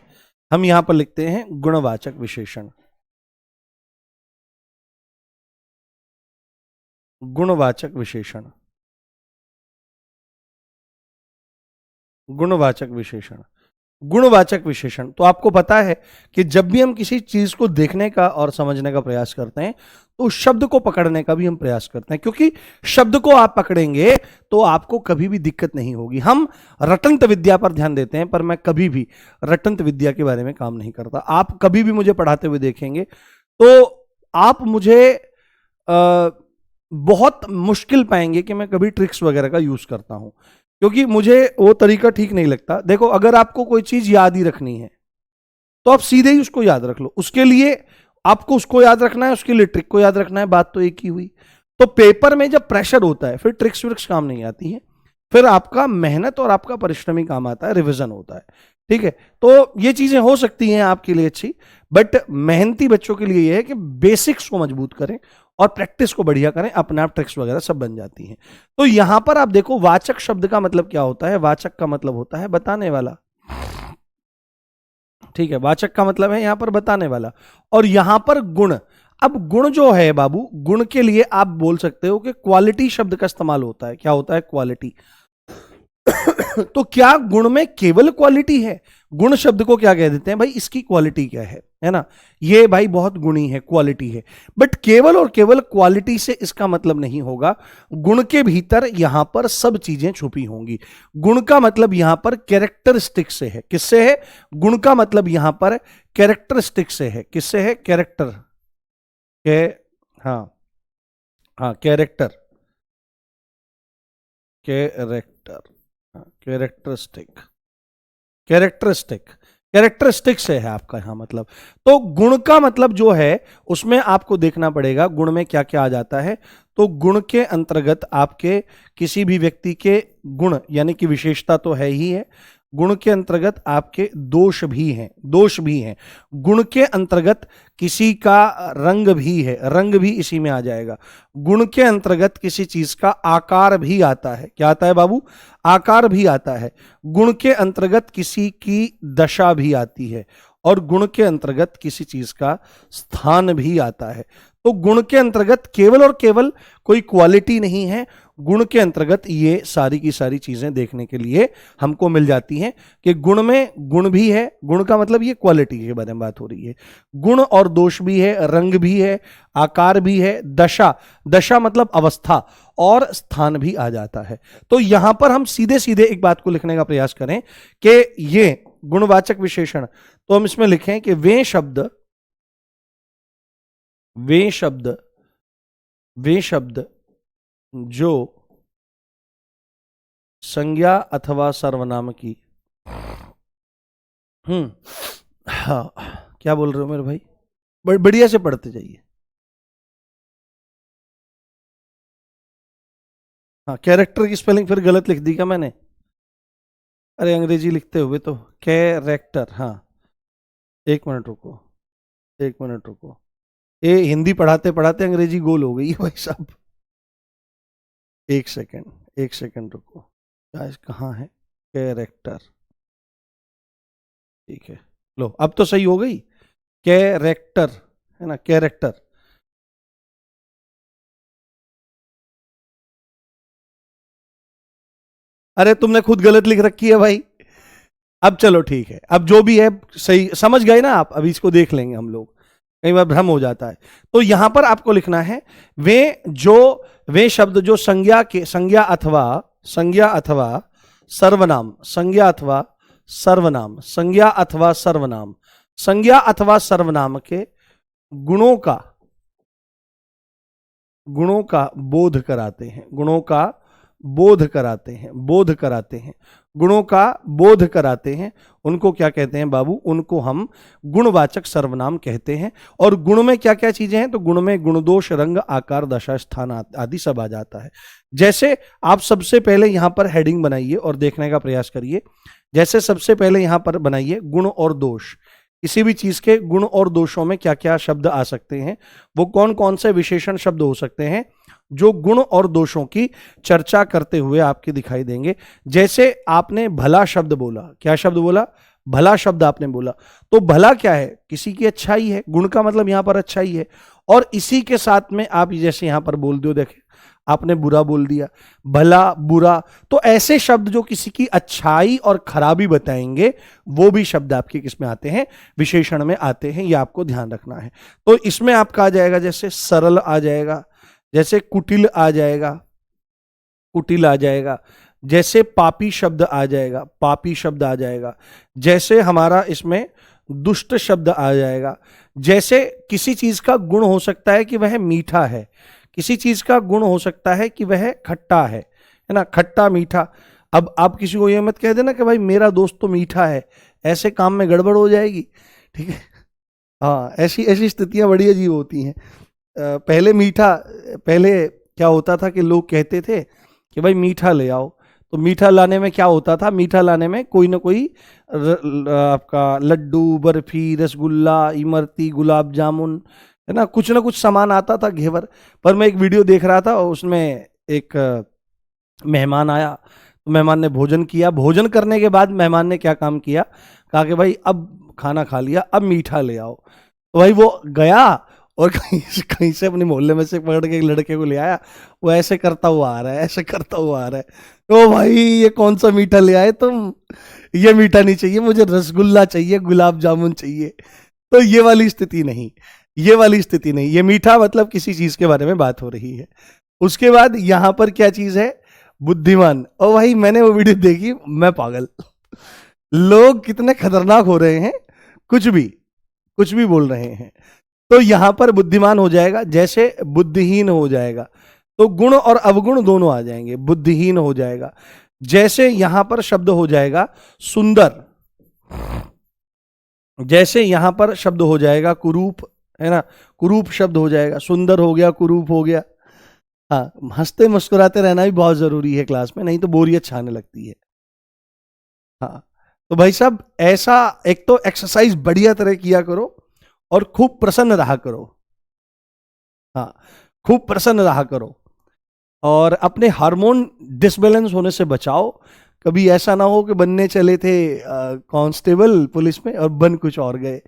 हम यहां पर लिखते हैं गुणवाचक विशेषण। गुणवाचक विशेषण, गुणवाचक विशेषण, गुणवाचक विशेषण। तो आपको पता है कि जब भी हम किसी चीज को देखने का और समझने का प्रयास करते हैं तो शब्द को पकड़ने का भी हम प्रयास करते हैं, क्योंकि शब्द को आप पकड़ेंगे तो आपको कभी भी दिक्कत नहीं होगी। हम रटंत विद्या पर ध्यान देते हैं, पर मैं कभी भी रटंत विद्या के बारे में काम नहीं करता। आप कभी भी मुझे पढ़ाते हुए देखेंगे तो आप मुझे बहुत मुश्किल पाएंगे कि मैं कभी ट्रिक्स वगैरह का यूज करता हूं, क्योंकि मुझे वो तरीका ठीक नहीं लगता। देखो, अगर आपको कोई चीज याद ही रखनी है तो आप सीधे ही उसको याद रख लो। उसके लिए आपको उसको याद रखना है, उसके लिए ट्रिक को याद रखना है, बात तो एक ही हुई। तो पेपर में जब प्रेशर होता है फिर ट्रिक्स विक्स काम नहीं आती हैं, फिर आपका मेहनत और आपका परिश्रमी काम आता है, रिवीजन होता है। ठीक है, तो ये चीजें हो सकती हैं आपके लिए अच्छी, बट मेहनती बच्चों के लिए यह है कि बेसिक्स को मजबूत करें और प्रैक्टिस को बढ़िया करें, अपने आप ट्रिक्स वगैरह सब बन जाती हैं। तो यहां पर आप देखो, वाचक शब्द का मतलब क्या होता है? वाचक का मतलब होता है बताने वाला। ठीक है, वाचक का मतलब है यहां पर बताने वाला। और यहां पर गुण, अब गुण जो है बाबू, गुण के लिए आप बोल सकते हो कि क्वालिटी शब्द का इस्तेमाल होता है। क्या होता है? क्वालिटी। तो क्या गुण में केवल क्वालिटी है? गुण शब्द को क्या कह देते हैं भाई? इसकी क्वालिटी क्या है ना? ये भाई बहुत गुणी है, क्वालिटी है। बट केवल और केवल क्वालिटी से इसका मतलब नहीं होगा। गुण के भीतर यहां पर सब चीजें छुपी होंगी। गुण का मतलब यहां पर कैरेक्टरिस्टिक से है। किससे है? गुण का मतलब यहां पर कैरेक्टरिस्टिक से है। किससे है? कैरेक्टर के, हाँ, हाँ character, character, characteristic, characteristic, characteristic से है आपका यहां मतलब। तो गुण का मतलब जो है उसमें आपको देखना पड़ेगा गुण में क्या क्या आ जाता है। तो गुण के अंतर्गत आपके किसी भी व्यक्ति के गुण यानी कि विशेषता तो है ही है, गुण के अंतर्गत आपके दोष भी हैं, दोष भी हैं। गुण के अंतर्गत किसी का रंग भी है, रंग भी इसी में आ जाएगा। गुण के अंतर्गत किसी चीज का आकार भी आता है, क्या आता है बाबू, आकार भी आता है। गुण के अंतर्गत किसी की दशा भी आती है और गुण के अंतर्गत किसी चीज का स्थान भी आता है। तो गुण के अंतर्गत केवल और केवल कोई क्वालिटी नहीं है, गुण के अंतर्गत ये सारी की सारी चीजें देखने के लिए हमको मिल जाती हैं कि गुण में गुण भी है, गुण का मतलब ये क्वालिटी के बारे में बात हो रही है, गुण और दोष भी है, रंग भी है, आकार भी है, दशा, दशा मतलब अवस्था, और स्थान भी आ जाता है। तो यहां पर हम सीधे सीधे एक बात को लिखने का प्रयास करें कि ये गुणवाचक विशेषण, तो हम इसमें लिखें कि वे शब्द, वे शब्द, वे शब्द जो संज्ञा अथवा सर्वनाम की, हाँ क्या बोल रहे हो मेरे भाई, बढ़िया से पढ़ते जाइए। हाँ कैरेक्टर की स्पेलिंग फिर गलत लिख दी क्या मैंने, अरे अंग्रेजी लिखते हुए तो कैरेक्टर, हाँ एक मिनट रुको, एक मिनट रुको, ये हिंदी पढ़ाते पढ़ाते अंग्रेजी गोल हो गई है भाई साहब। एक सेकंड, एक सेकंड रुको, गाइस कहाँ है कैरेक्टर, ठीक है लो अब तो सही हो गई, कैरेक्टर है ना, कैरेक्टर। अरे तुमने खुद गलत लिख रखी है भाई। अब चलो ठीक है, अब जो भी है सही समझ गए ना आप, अभी इसको देख लेंगे हम लोग, कई बार भ्रम हो जाता है। तो यहां पर आपको लिखना है वे जो, वे शब्द जो संज्ञा के, संज्ञा अथवा, संज्ञा अथवा सर्वनाम, संज्ञा अथवा सर्वनाम, संज्ञा अथवा सर्वनाम, संज्ञा अथवा सर्वनाम के गुणों का, गुणों का बोध कराते हैं, गुणों का बोध कराते हैं, बोध कराते हैं, गुणों का बोध कराते हैं, उनको क्या कहते हैं बाबू, उनको हम गुणवाचक सर्वनाम कहते हैं। और गुण में क्या क्या चीजें हैं, तो गुण में गुण दोष रंग आकार दशा स्थान आदि सब आ जाता है। जैसे आप सबसे पहले यहां पर हेडिंग बनाइए और देखने का प्रयास करिए, जैसे सबसे पहले यहां पर बनाइए गुण और दोष, किसी भी चीज के गुण और दोषों में क्या क्या शब्द आ सकते हैं, वो कौन कौन से विशेषण शब्द हो सकते हैं जो गुण और दोषों की चर्चा करते हुए आपके दिखाई देंगे। जैसे आपने भला शब्द बोला, क्या शब्द बोला, भला शब्द आपने बोला, तो भला क्या है, किसी की अच्छाई है, गुण का मतलब यहां पर अच्छाई है। और इसी के साथ में आप जैसे यहां पर बोल दो, देखें आपने बुरा बोल दिया, भला बुरा, तो ऐसे शब्द जो किसी की अच्छाई और खराबी बताएंगे वो भी शब्द आपके किस में आते हैं, विशेषण में आते हैं, ये आपको ध्यान रखना है। तो इसमें आपका आ जाएगा जैसे सरल आ जाएगा, जैसे कुटिल आ जाएगा, कुटिल आ जाएगा, जैसे पापी शब्द आ जाएगा, पापी शब्द आ जाएगा, जैसे हमारा इसमें दुष्ट शब्द आ जाएगा, जैसे किसी चीज का गुण हो सकता है कि वह मीठा है, किसी चीज का गुण हो सकता है कि वह खट्टा है ना, खट्टा मीठा। अब आप किसी को ये मत कह देना कि भाई मेरा दोस्त तो मीठा है, ऐसे काम में गड़बड़ हो जाएगी, ठीक है। हाँ ऐसी ऐसी स्थितियां बड़ी अजीब होती हैं। पहले मीठा, पहले क्या होता था कि लोग कहते थे कि भाई मीठा ले आओ, तो मीठा लाने में क्या होता था, मीठा लाने में कोई ना कोई आपका लड्डू, बर्फी, रसगुल्ला, इमरती, गुलाब जामुन, है ना कुछ सामान आता था घेवर। पर मैं एक वीडियो देख रहा था, उसमें एक मेहमान आया, तो मेहमान ने भोजन किया, भोजन करने के बाद मेहमान ने क्या काम किया, कहा कि भाई अब खाना खा लिया, अब मीठा ले आओ। तो भाई वो गया और कहीं से अपने मोहल्ले में से पकड़ के एक लड़के को ले आया, वो ऐसे करता हुआ आ रहा है, ऐसे करता हुआ आ रहा है। तो भाई ये कौन सा मीठा ले आए तुम, ये मीठा नहीं चाहिए मुझे, रसगुल्ला चाहिए, गुलाब जामुन चाहिए। तो ये वाली स्थिति नहीं, ये वाली स्थिति नहीं, ये मीठा मतलब किसी चीज के बारे में बात हो रही है। उसके बाद यहां पर क्या चीज है, बुद्धिमान। और भाई मैंने वो वीडियो देखी, मैं पागल, लोग कितने खतरनाक हो रहे हैं, कुछ भी बोल रहे हैं। तो यहां पर बुद्धिमान हो जाएगा, जैसे बुद्धिहीन हो जाएगा, तो गुण और अवगुण दोनों आ जाएंगे, बुद्धिहीन हो जाएगा। जैसे यहां पर शब्द हो जाएगा सुंदर, जैसे यहां पर शब्द हो जाएगा कुरूप, है ना, कुरूप शब्द हो जाएगा, सुंदर हो गया, कुरूप हो गया। हाँ, हंसते मुस्कुराते रहना भी बहुत जरूरी है क्लास में, नहीं तो बोरियत छाने लगती है। हाँ, तो भाई साहब ऐसा एक तो एक्सरसाइज बढ़िया तरह किया करो और खूब प्रसन्न रहा करो। हाँ, खूब प्रसन्न रहा करो और अपने हार्मोन डिसबैलेंस होने से बचाओ। कभी ऐसा ना हो कि बनने चले थे कांस्टेबल पुलिस में और बन कुछ और गए,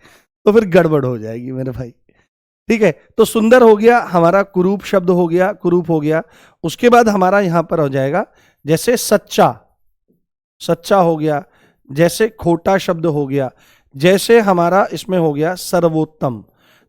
तो फिर गड़बड़ हो जाएगी मेरे भाई। ठीक है, तो सुंदर हो गया हमारा, कुरूप शब्द हो गया, कुरूप हो गया। उसके बाद हमारा यहां पर हो जाएगा जैसे सच्चा, सच्चा हो गया, जैसे खोटा शब्द हो गया, जैसे हमारा इसमें हो गया सर्वोत्तम।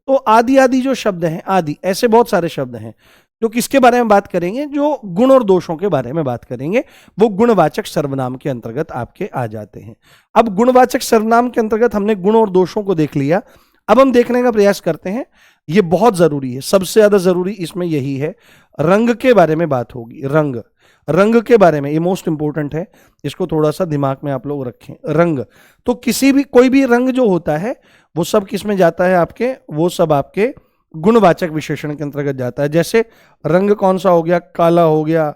तो आदि आदि जो शब्द हैं, आदि ऐसे बहुत सारे शब्द हैं जो किसके बारे में बात करेंगे, जो गुण और दोषों के बारे में बात करेंगे, वो गुणवाचक सर्वनाम के अंतर्गत आपके आ जाते हैं। अब गुणवाचक सर्वनाम के अंतर्गत हमने गुण और दोषों को देख लिया। अब हम देखने का प्रयास करते हैं, ये बहुत जरूरी है, सबसे ज्यादा जरूरी इसमें यही है, रंग के बारे में बात होगी। रंग, रंग के बारे में, ये मोस्ट इंपॉर्टेंट है, इसको थोड़ा सा दिमाग में आप लोग रखें। रंग, तो किसी भी कोई भी रंग जो होता है वो सब किस में जाता है आपके, वो सब आपके गुणवाचक विशेषण के अंतर्गत जाता है। जैसे रंग कौन सा हो गया, काला हो गया,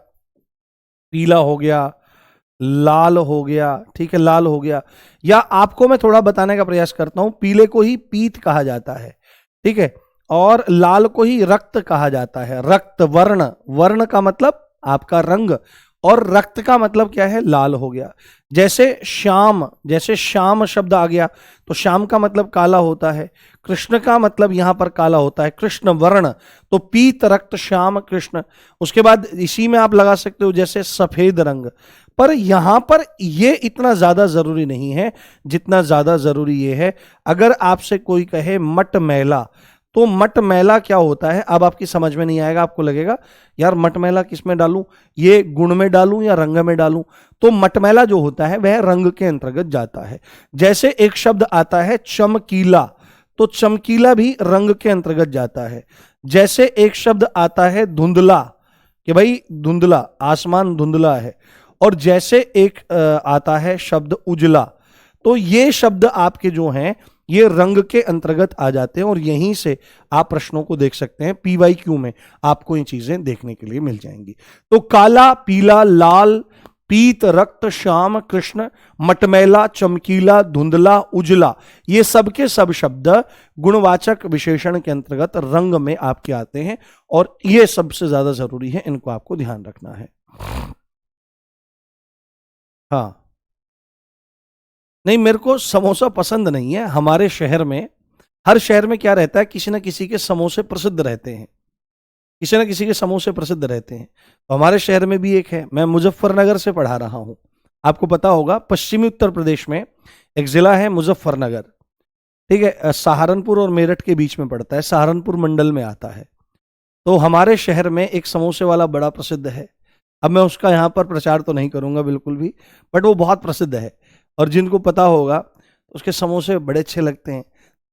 पीला हो गया, लाल हो गया, ठीक है, लाल हो गया। या आपको मैं थोड़ा बताने का प्रयास करता हूं, पीले को ही पीत कहा जाता है, ठीक है, और लाल को ही रक्त कहा जाता है। रक्त, वर्ण, वर्ण का मतलब आपका रंग, और रक्त का मतलब क्या है, लाल हो गया। जैसे श्याम, जैसे श्याम शब्द आ गया तो श्याम का मतलब काला होता है, कृष्ण का मतलब यहां पर काला होता है, कृष्ण वर्ण, तो पीत रक्त श्याम कृष्ण। उसके बाद इसी में आप लगा सकते हो जैसे सफेद रंग, पर यहां पर ये इतना ज्यादा जरूरी नहीं है जितना ज्यादा जरूरी ये है, अगर आपसे कोई कहे मटमैला, तो मटमैला क्या होता है, अब आपकी समझ में नहीं आएगा, आपको लगेगा यार मटमैला किस में डालूं, ये गुण में डालूं या रंग में डालूं। तो मटमैला जो होता है वह रंग के अंतर्गत जाता है। जैसे एक शब्द आता है चमकीला, तो चमकीला भी रंग के अंतर्गत जाता है। जैसे एक शब्द आता है धुंधला, कि भाई धुंधला, आसमान धुंधला है। और जैसे एक आता है शब्द उजला, तो ये शब्द आपके जो हैं ये रंग के अंतर्गत आ जाते हैं, और यहीं से आप प्रश्नों को देख सकते हैं, PYQ में आपको ये चीजें देखने के लिए मिल जाएंगी। तो काला, पीला, लाल, पीत, रक्त, श्याम, कृष्ण, मटमैला, चमकीला, धुंधला, उजला, ये सब के सब शब्द गुणवाचक विशेषण के अंतर्गत रंग में आपके आते हैं, और ये सबसे ज्यादा जरूरी है, इनको आपको ध्यान रखना है। हाँ, नहीं, मेरे को समोसा पसंद नहीं है। हमारे शहर में, हर शहर में क्या रहता है, किसी न किसी के समोसे प्रसिद्ध रहते हैं, किसी न किसी के समोसे प्रसिद्ध रहते हैं। तो हमारे शहर में भी एक है, मैं मुजफ्फरनगर से पढ़ा रहा हूं, आपको पता होगा पश्चिमी उत्तर प्रदेश में एक जिला है मुजफ्फरनगर, ठीक है, सहारनपुर और मेरठ के बीच में पड़ता है, सहारनपुर मंडल में आता है। तो हमारे शहर में एक समोसे वाला बड़ा प्रसिद्ध है। अब मैं उसका यहाँ पर प्रचार तो नहीं करूंगा बिल्कुल भी, बट वो बहुत प्रसिद्ध है, और जिनको पता होगा उसके समोसे बड़े अच्छे लगते हैं।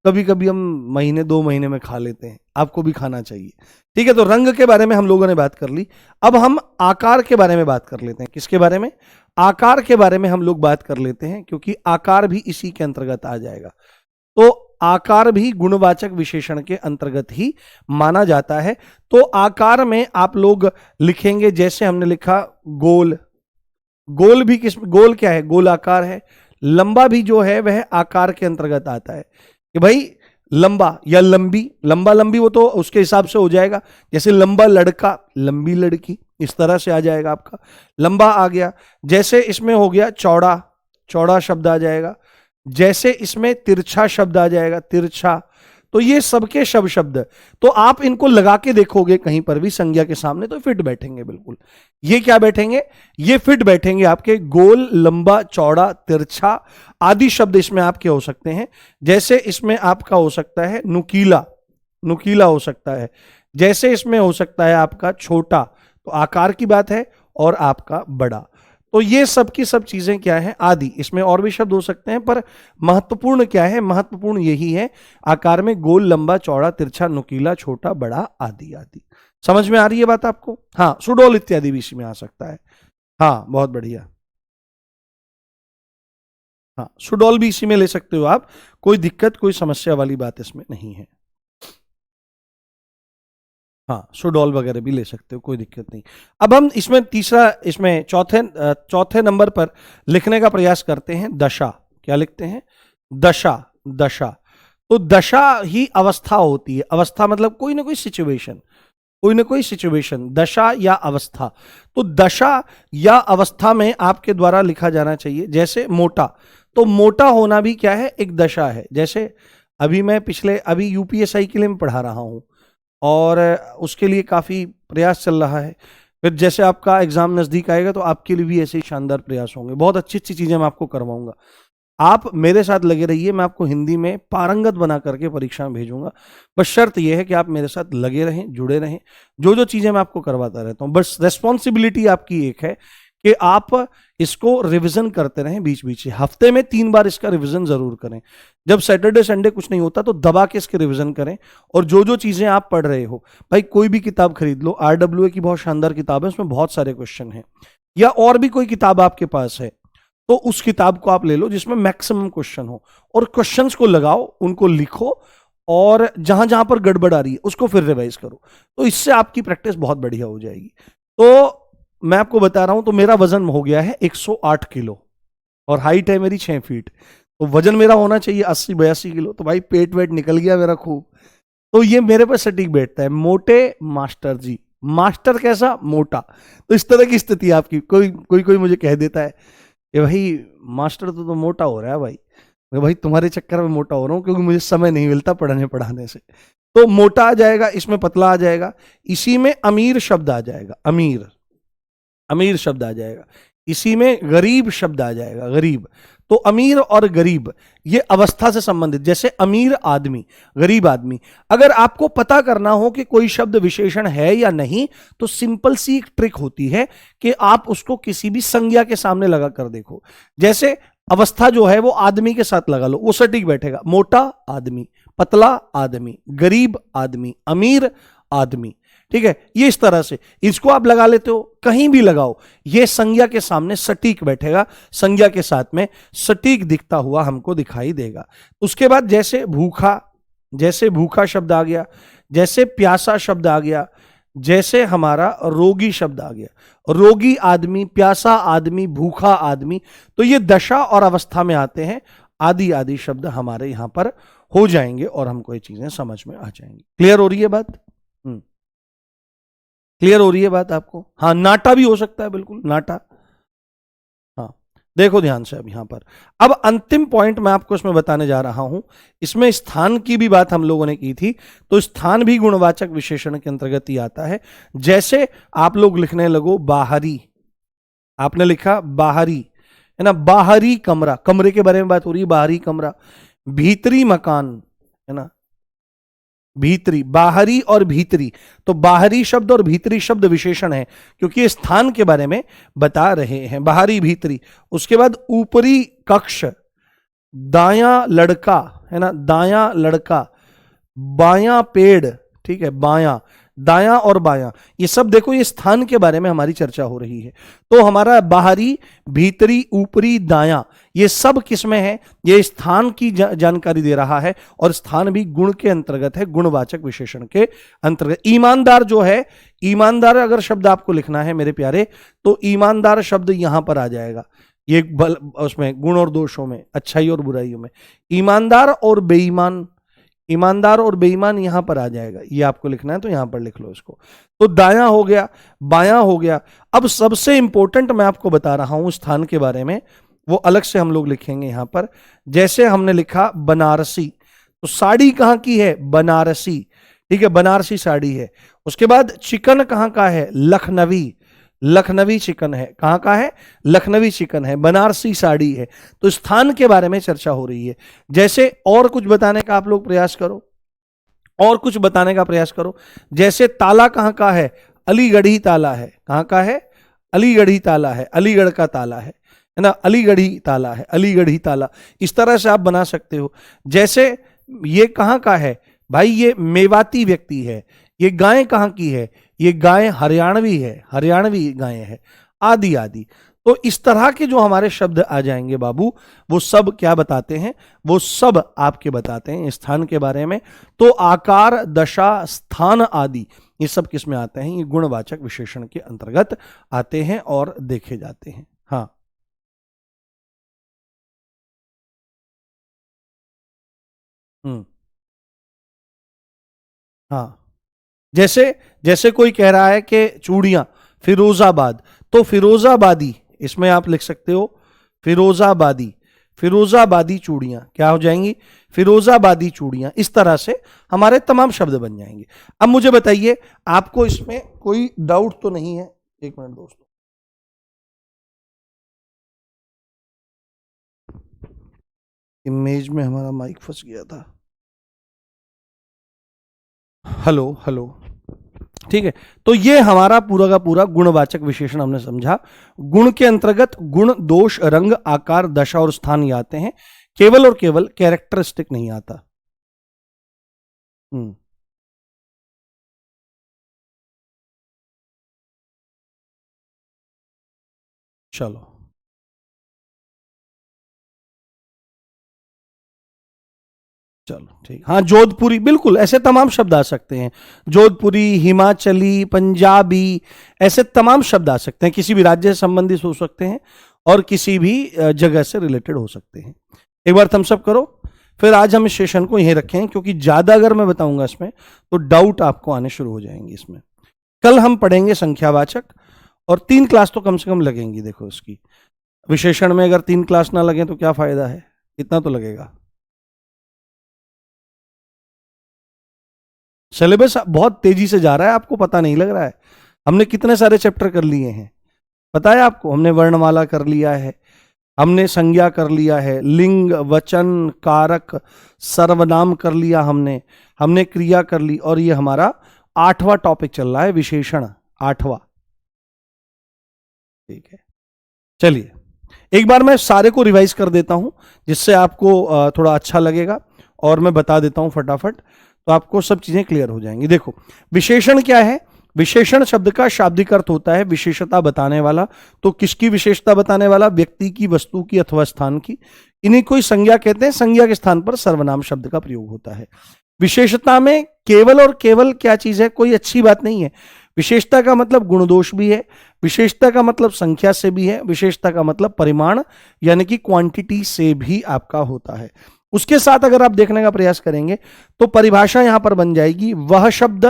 कभी कभी हम महीने 2 महीने में खा लेते हैं, आपको भी खाना चाहिए। ठीक है, तो रंग के बारे में हम लोगों ने बात कर ली। अब हम आकार के बारे में बात कर लेते हैं। किसके बारे में, आकार के बारे में हम लोग बात कर लेते हैं, क्योंकि आकार भी इसी के अंतर्गत आ जाएगा। तो आकार भी गुणवाचक विशेषण के अंतर्गत ही माना जाता है। तो आकार में आप लोग लिखेंगे, जैसे हमने लिखा गोल, गोल भी किस, गोल क्या है, गोल आकार है। लंबा भी जो है वह आकार के अंतर्गत आता है, कि भाई लंबा या लंबी, लंबा लंबी वो तो उसके हिसाब से हो जाएगा। जैसे लंबा लड़का, लंबी लड़की, इस तरह से आ जाएगा आपका, लंबा आ गया। जैसे इसमें हो गया चौड़ा, चौड़ा शब्द आ जाएगा। जैसे इसमें तिरछा शब्द आ जाएगा, तिरछा। तो ये सबके शब्द, तो आप इनको लगा के देखोगे कहीं पर भी संज्ञा के सामने, तो फिट बैठेंगे बिल्कुल। ये क्या बैठेंगे, ये फिट बैठेंगे आपके। गोल, लंबा, चौड़ा, तिरछा आदि शब्द इसमें आपके हो सकते हैं। जैसे इसमें आपका हो सकता है नुकीला, नुकीला हो सकता है। जैसे इसमें हो सकता है आपका छोटा, तो आकार की बात है, और आपका बड़ा। तो ये सब की सब चीजें क्या है, आदि। इसमें और भी शब्द हो सकते हैं, पर महत्वपूर्ण क्या है, महत्वपूर्ण यही है, आकार में गोल, लंबा, चौड़ा, तिरछा, नुकीला, छोटा, बड़ा, आदि आदि। समझ में आ रही है बात आपको? हाँ, सुडोल इत्यादि भी इसमें आ सकता है। हाँ, बहुत बढ़िया। हाँ, सुडोल भी इसी में ले सकते हो आप, कोई दिक्कत कोई समस्या वाली बात इसमें नहीं है। हाँ, सुडोल वगैरह भी ले सकते हो, कोई दिक्कत नहीं। अब हम इसमें तीसरा, इसमें चौथे नंबर पर लिखने का प्रयास करते हैं दशा। क्या लिखते हैं? दशा। दशा। तो दशा ही अवस्था होती है। अवस्था मतलब कोई ना कोई सिचुएशन, कोई ना कोई सिचुएशन, दशा या अवस्था। तो दशा या अवस्था में आपके द्वारा लिखा जाना चाहिए। जैसे मोटा, तो मोटा होना भी क्या है? एक दशा है। जैसे अभी मैं अभी यूपीएसआई के लिए मैं पढ़ा रहा हूं और उसके लिए काफी प्रयास चल रहा है। फिर जैसे आपका एग्जाम नजदीक आएगा तो आपके लिए भी ऐसे ही शानदार प्रयास होंगे। बहुत अच्छी अच्छी चीजें मैं आपको करवाऊंगा। आप मेरे साथ लगे रहिए, मैं आपको हिंदी में पारंगत बना करके परीक्षा में भेजूंगा। बस शर्त यह है कि आप मेरे साथ लगे रहें, जुड़े रहें। जो जो चीजें मैं आपको करवाता रहता हूं, बस रेस्पॉन्सिबिलिटी आपकी एक है कि आप इसको रिवीजन करते रहें बीच बीच से। हफ्ते में 3 बार इसका रिवीजन जरूर करें। जब सैटरडे संडे कुछ नहीं होता तो दबा के इसके रिवीजन करें। और जो जो चीजें आप पढ़ रहे हो, भाई कोई भी किताब खरीद लो, आरडब्ल्यूए की बहुत शानदार किताब है, उसमें बहुत सारे क्वेश्चन हैं। या और भी कोई किताब आपके पास है तो उस किताब को आप ले लो जिसमें मैक्सिमम क्वेश्चन हो, और क्वेश्चंस को लगाओ, उनको लिखो, और जहां जहां पर गड़बड़ आ रही है उसको फिर रिवाइज करो। तो इससे आपकी प्रैक्टिस बहुत बढ़िया हो जाएगी। तो मैं आपको बता रहा हूं, तो मेरा वजन हो गया है 108 किलो और हाइट है मेरी 6 फीट। तो वजन मेरा होना चाहिए 80-82 किलो। तो भाई पेट वेट निकल गया मेरा खूब। तो ये मेरे पर सटीक बैठता है, मोटे मास्टर जी। मास्टर कैसा? मोटा। तो इस तरह की स्थिति आपकी। कोई कोई कोई मुझे कह देता है कि भाई मास्टर तो मोटा हो रहा है भाई। मैं भाई तुम्हारे चक्कर में मोटा हो रहा हूँ क्योंकि मुझे समय नहीं मिलता पढ़ने पढ़ाने से। तो मोटा आ जाएगा, इसमें पतला आ जाएगा। इसी में अमीर शब्द आ जाएगा, अमीर, अमीर शब्द आ जाएगा। इसी में गरीब शब्द आ जाएगा, गरीब। तो अमीर और गरीब ये अवस्था से संबंधित। जैसे अमीर आदमी, गरीब आदमी। अगर आपको पता करना हो कि कोई शब्द विशेषण है या नहीं, तो सिंपल सी एक ट्रिक होती है कि आप उसको किसी भी संज्ञा के सामने लगा कर देखो। जैसे अवस्था जो है वो आदमी के साथ लगा लो, वो सटीक बैठेगा। मोटा आदमी, पतला आदमी, गरीब आदमी, अमीर आदमी। ठीक है, ये इस तरह से इसको आप लगा लेते हो, कहीं भी लगाओ, ये संज्ञा के सामने सटीक बैठेगा, संज्ञा के साथ में सटीक दिखता हुआ हमको दिखाई देगा। उसके बाद जैसे भूखा, जैसे भूखा शब्द आ गया, जैसे प्यासा शब्द आ गया, जैसे हमारा रोगी शब्द आ गया। रोगी आदमी, प्यासा आदमी, भूखा आदमी। तो ये दशा और अवस्था में आते हैं। आदि आदि शब्द हमारे यहां पर हो जाएंगे और हमको ये चीजें समझ में आ जाएंगी। क्लियर हो रही है बात? क्लियर हो रही है बात आपको? हाँ, नाटा भी हो सकता है, बिल्कुल नाटा। हाँ, देखो ध्यान से अब यहां पर। अब अंतिम पॉइंट मैं आपको इसमें बताने जा रहा हूं। इसमें स्थान की भी बात हम लोगों ने की थी, तो स्थान भी गुणवाचक विशेषण के अंतर्गत ही आता है। जैसे आप लोग लिखने लगो बाहरी, आपने लिखा बाहरी, है ना, बाहरी कमरा, कमरे के बारे में बात हो रही है, बाहरी कमरा। भीतरी मकान, है ना, भीतरी, बाहरी और भीतरी। तो बाहरी शब्द और भीतरी शब्द विशेषण है क्योंकि ये स्थान के बारे में बता रहे हैं, बाहरी भीतरी। उसके बाद ऊपरी कक्ष, दाया लड़का, है ना, दाया लड़का, बाया पेड़, ठीक है, बाया, दाया और बाया, ये सब देखो ये स्थान के बारे में हमारी चर्चा हो रही है। तो हमारा बाहरी, भीतरी, ऊपरी, दाया, ये सब किसमें है? ये स्थान की जानकारी दे रहा है। और स्थान भी गुण के अंतर्गत है, गुणवाचक विशेषण के अंतर्गत। ईमानदार जो है, ईमानदार अगर शब्द आपको लिखना है मेरे प्यारे, तो ईमानदार शब्द यहां पर आ जाएगा। ये उसमें गुण और दोषों में, अच्छाई और बुराइयों में। ईमानदार और बेईमान, ईमानदार और बेईमान यहां पर आ जाएगा। ये आपको लिखना है तो यहां पर लिख लो इसको। तो दाया हो गया, बाया हो गया। अब सबसे इंपॉर्टेंट मैं आपको बता रहा हूं स्थान के बारे में, वो अलग से हम लोग लिखेंगे यहां पर। जैसे हमने लिखा बनारसी, तो साड़ी कहां की है? बनारसी, ठीक है, बनारसी साड़ी है। उसके बाद चिकन कहां का है? लखनवी, लखनवी चिकन है। कहां का है? लखनवी चिकन है, बनारसी साड़ी है। तो स्थान के बारे में चर्चा हो रही है। जैसे और कुछ बताने का आप लोग प्रयास करो, और कुछ बताने का प्रयास करो। जैसे ताला कहां का है? अलीगढ़ी ताला है। कहां का है? अलीगढ़ी ताला है, अलीगढ़ का ताला है ना, अलीगढ़ी ताला है, अलीगढ़ी ताला। इस तरह से आप बना सकते हो। जैसे ये कहां का है? भाई ये मेवाती व्यक्ति है। ये गाय कहां की है? ये गाय हरियाणवी है, हरियाणवी गाय है, आदि आदि। तो इस तरह के जो हमारे शब्द आ जाएंगे बाबू, वो सब क्या बताते हैं, वो सब आपके बताते हैं स्थान के बारे में। तो आकार, दशा, स्थान आदि ये सब किस में आते हैं, ये गुणवाचक विशेषण के अंतर्गत आते हैं और देखे जाते हैं। हाँ हम्म हाँ, जैसे जैसे कोई कह रहा है कि चूड़ियां फिरोजाबाद, तो फिरोजाबादी इसमें आप लिख सकते हो फिरोजाबादी, फिरोजाबादी चूड़ियां क्या हो जाएंगी, फिरोजाबादी चूड़ियां। इस तरह से हमारे तमाम शब्द बन जाएंगे। अब मुझे बताइए, आपको इसमें कोई डाउट तो नहीं है? एक मिनट दोस्तों, इमेज में हमारा माइक फंस गया था। हेलो हेलो, ठीक है। तो ये हमारा पूरा का पूरा गुणवाचक विशेषण हमने समझा। गुण के अंतर्गत गुण, दोष, रंग, आकार, दशा और स्थान ये आते हैं, केवल और केवल कैरेक्टरिस्टिक नहीं आता। हम्म चलो चलो ठीक, हाँ जोधपुरी, बिल्कुल ऐसे तमाम शब्द आ सकते हैं। जोधपुरी, हिमाचली, पंजाबी, ऐसे तमाम शब्द आ सकते हैं, किसी भी राज्य से संबंधित हो सकते हैं और किसी भी जगह से रिलेटेड हो सकते हैं। एक बार थम्स अप करो, फिर आज हम इस सेशन को यहीं रखें, क्योंकि ज्यादा अगर मैं बताऊंगा इसमें तो डाउट आपको आने शुरू हो जाएंगे इसमें। कल हम पढ़ेंगे संख्यावाचक, और 3 क्लास तो कम से कम लगेंगी। देखो इसकी विशेषण में अगर 3 क्लास ना लगे तो क्या फायदा है, इतना तो लगेगा। सिलेबस बहुत तेजी से जा रहा है, आपको पता नहीं लग रहा है। हमने कितने सारे चैप्टर कर लिए हैं पता है आपको? हमने वर्णमाला कर लिया है, हमने संज्ञा कर लिया है, लिंग, वचन, कारक, सर्वनाम कर लिया हमने, हमने क्रिया कर ली, और ये हमारा 8वां टॉपिक चल रहा है, विशेषण 8वां। ठीक है, चलिए एक बार मैं सारे को रिवाइज कर देता हूं, जिससे आपको थोड़ा अच्छा लगेगा, और मैं बता देता हूं फटाफट, तो आपको सब चीजें क्लियर हो जाएंगी। देखो, विशेषण क्या है? विशेषण शब्द का शाब्दिक अर्थ होता है विशेषता बताने वाला। तो किसकी विशेषता बताने वाला? व्यक्ति की, वस्तु की अथवा स्थान की। इन्हीं को संज्ञा कहते हैं। संज्ञा के स्थान पर सर्वनाम शब्द का प्रयोग होता है। विशेषता में केवल और केवल क्या चीज है? कोई अच्छी बात नहीं है। विशेषता का मतलब गुण दोष भी है, विशेषता का मतलब संख्या से भी है, विशेषता का मतलब परिमाण यानी कि क्वांटिटी से भी आपका होता है। उसके साथ अगर आप देखने का प्रयास करेंगे तो परिभाषा यहां पर बन जाएगी, वह शब्द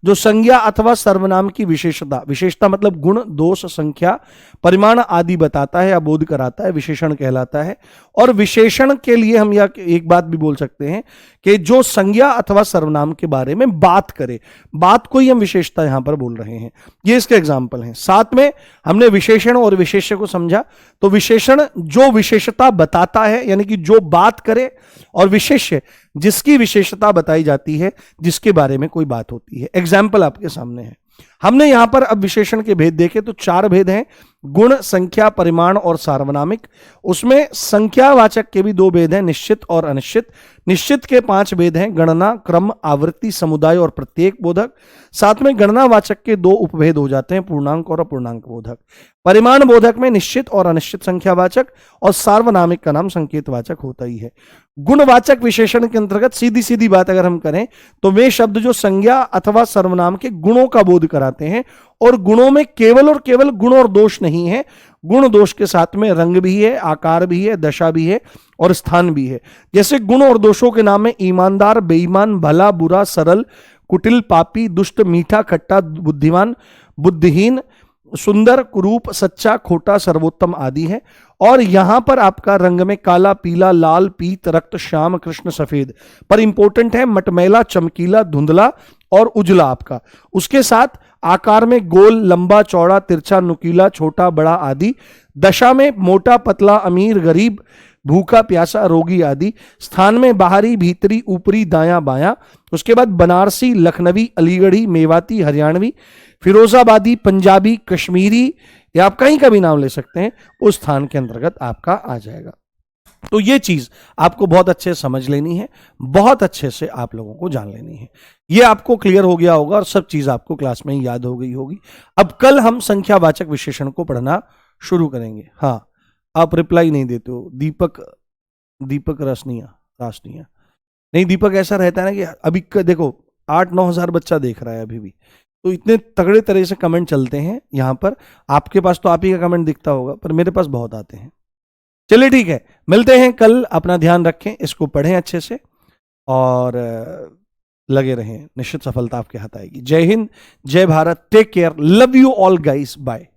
जो संज्ञा अथवा सर्वनाम की विशेषता, विशेषता मतलब गुण, दोष, संख्या, परिमाण आदि बताता है या बोध कराता है, विशेषण कहलाता है। और विशेषण के लिए हम यह एक बात भी बोल सकते हैं कि जो संज्ञा अथवा सर्वनाम के बारे में बात करे, बात को ही हम विशेषता यहां पर बोल रहे हैं। ये इसके एग्जाम्पल हैं। साथ में हमने विशेषण और विशेष्य को समझा। तो विशेषण जो विशेषता बताता है यानी कि जो बात करे, और विशेष्य जिसकी विशेषता बताई जाती है, जिसके बारे में कोई बात होती है। एग्जाम्पल आपके सामने है। हमने यहां पर अब विशेषण के भेद देखे तो 4 भेद हैं, गुण, संख्या, परिमाण और सार्वनामिक। उसमें संख्यावाचक के भी 2 भेद हैं, निश्चित और अनिश्चित। निश्चित के 5 भेद हैं, गणना, क्रम, आवृत्ति, समुदाय और प्रत्येक बोधक। साथ में गणनावाचक के 2 उपभेद हो जाते हैं, पूर्णांक और अपूर्णांक बोधक। परिमाण बोधक में निश्चित और अनिश्चित संख्यावाचक, और सार्वनामिक का नाम संकेतवाचक होता ही है। गुणवाचक विशेषण के अंतर्गत सीधी सीधी बात अगर हम करें तो वे शब्द जो संज्ञा अथवा सर्वनाम के गुणों का बोध कराते हैं, और गुणों में केवल और केवल गुण और दोष नहीं है, गुण दोष के साथ में रंग भी है, आकार भी है, दशा भी है और स्थान भी है। जैसे गुण और दोषों के नाम में ईमानदार, बेईमान, भला, बुरा, सरल, कुटिल, पापी, दुष्ट, मीठा, खट्टा, बुद्धिमान, बुद्धिहीन, सुंदर, कुरूप, सच्चा, खोटा, सर्वोत्तम आदि है। और यहां पर आपका रंग में काला, पीला, लाल, पीत, रक्त, श्याम, कृष्ण, सफेद, पर इंपॉर्टेंट है मटमैला, चमकीला, धुंधला और उजला आपका। उसके साथ आकार में गोल, लंबा, चौड़ा, तिरछा, नुकीला, छोटा, बड़ा आदि। दशा में मोटा, पतला, अमीर, गरीब, भूखा, प्यासा, रोगी आदि। स्थान में बाहरी, भीतरी, ऊपरी, दायां, बायां। उसके बाद बनारसी, लखनवी, अलीगढ़ी, मेवाती, हरियाणवी, फिरोजाबादी, पंजाबी, कश्मीरी, या आप कहीं का भी नाम ले सकते हैं, उस स्थान के अंतर्गत आपका आ जाएगा। तो ये चीज आपको बहुत अच्छे से समझ लेनी है, बहुत अच्छे से आप लोगों को जान लेनी है। ये आपको क्लियर हो गया होगा और सब चीज आपको क्लास में ही याद हो गई होगी। अब कल हम संख्यावाचक विशेषण को पढ़ना शुरू करेंगे। हाँ, आप रिप्लाई नहीं देते हो। दीपक रासनिया नहीं, दीपक ऐसा रहता है ना कि अभी देखो 8-9 हजार बच्चा देख रहा है अभी भी, तो इतने तगड़े तरह से कमेंट चलते हैं यहाँ पर। आपके पास तो आप ही का कमेंट दिखता होगा, पर मेरे पास बहुत आते हैं। चलिए ठीक है, मिलते हैं कल। अपना ध्यान रखें, इसको पढ़ें अच्छे से और लगे रहें, निश्चित सफलता आपके हाथ आएगी। जय हिंद, जय Bharat, take care, love you all guys, bye.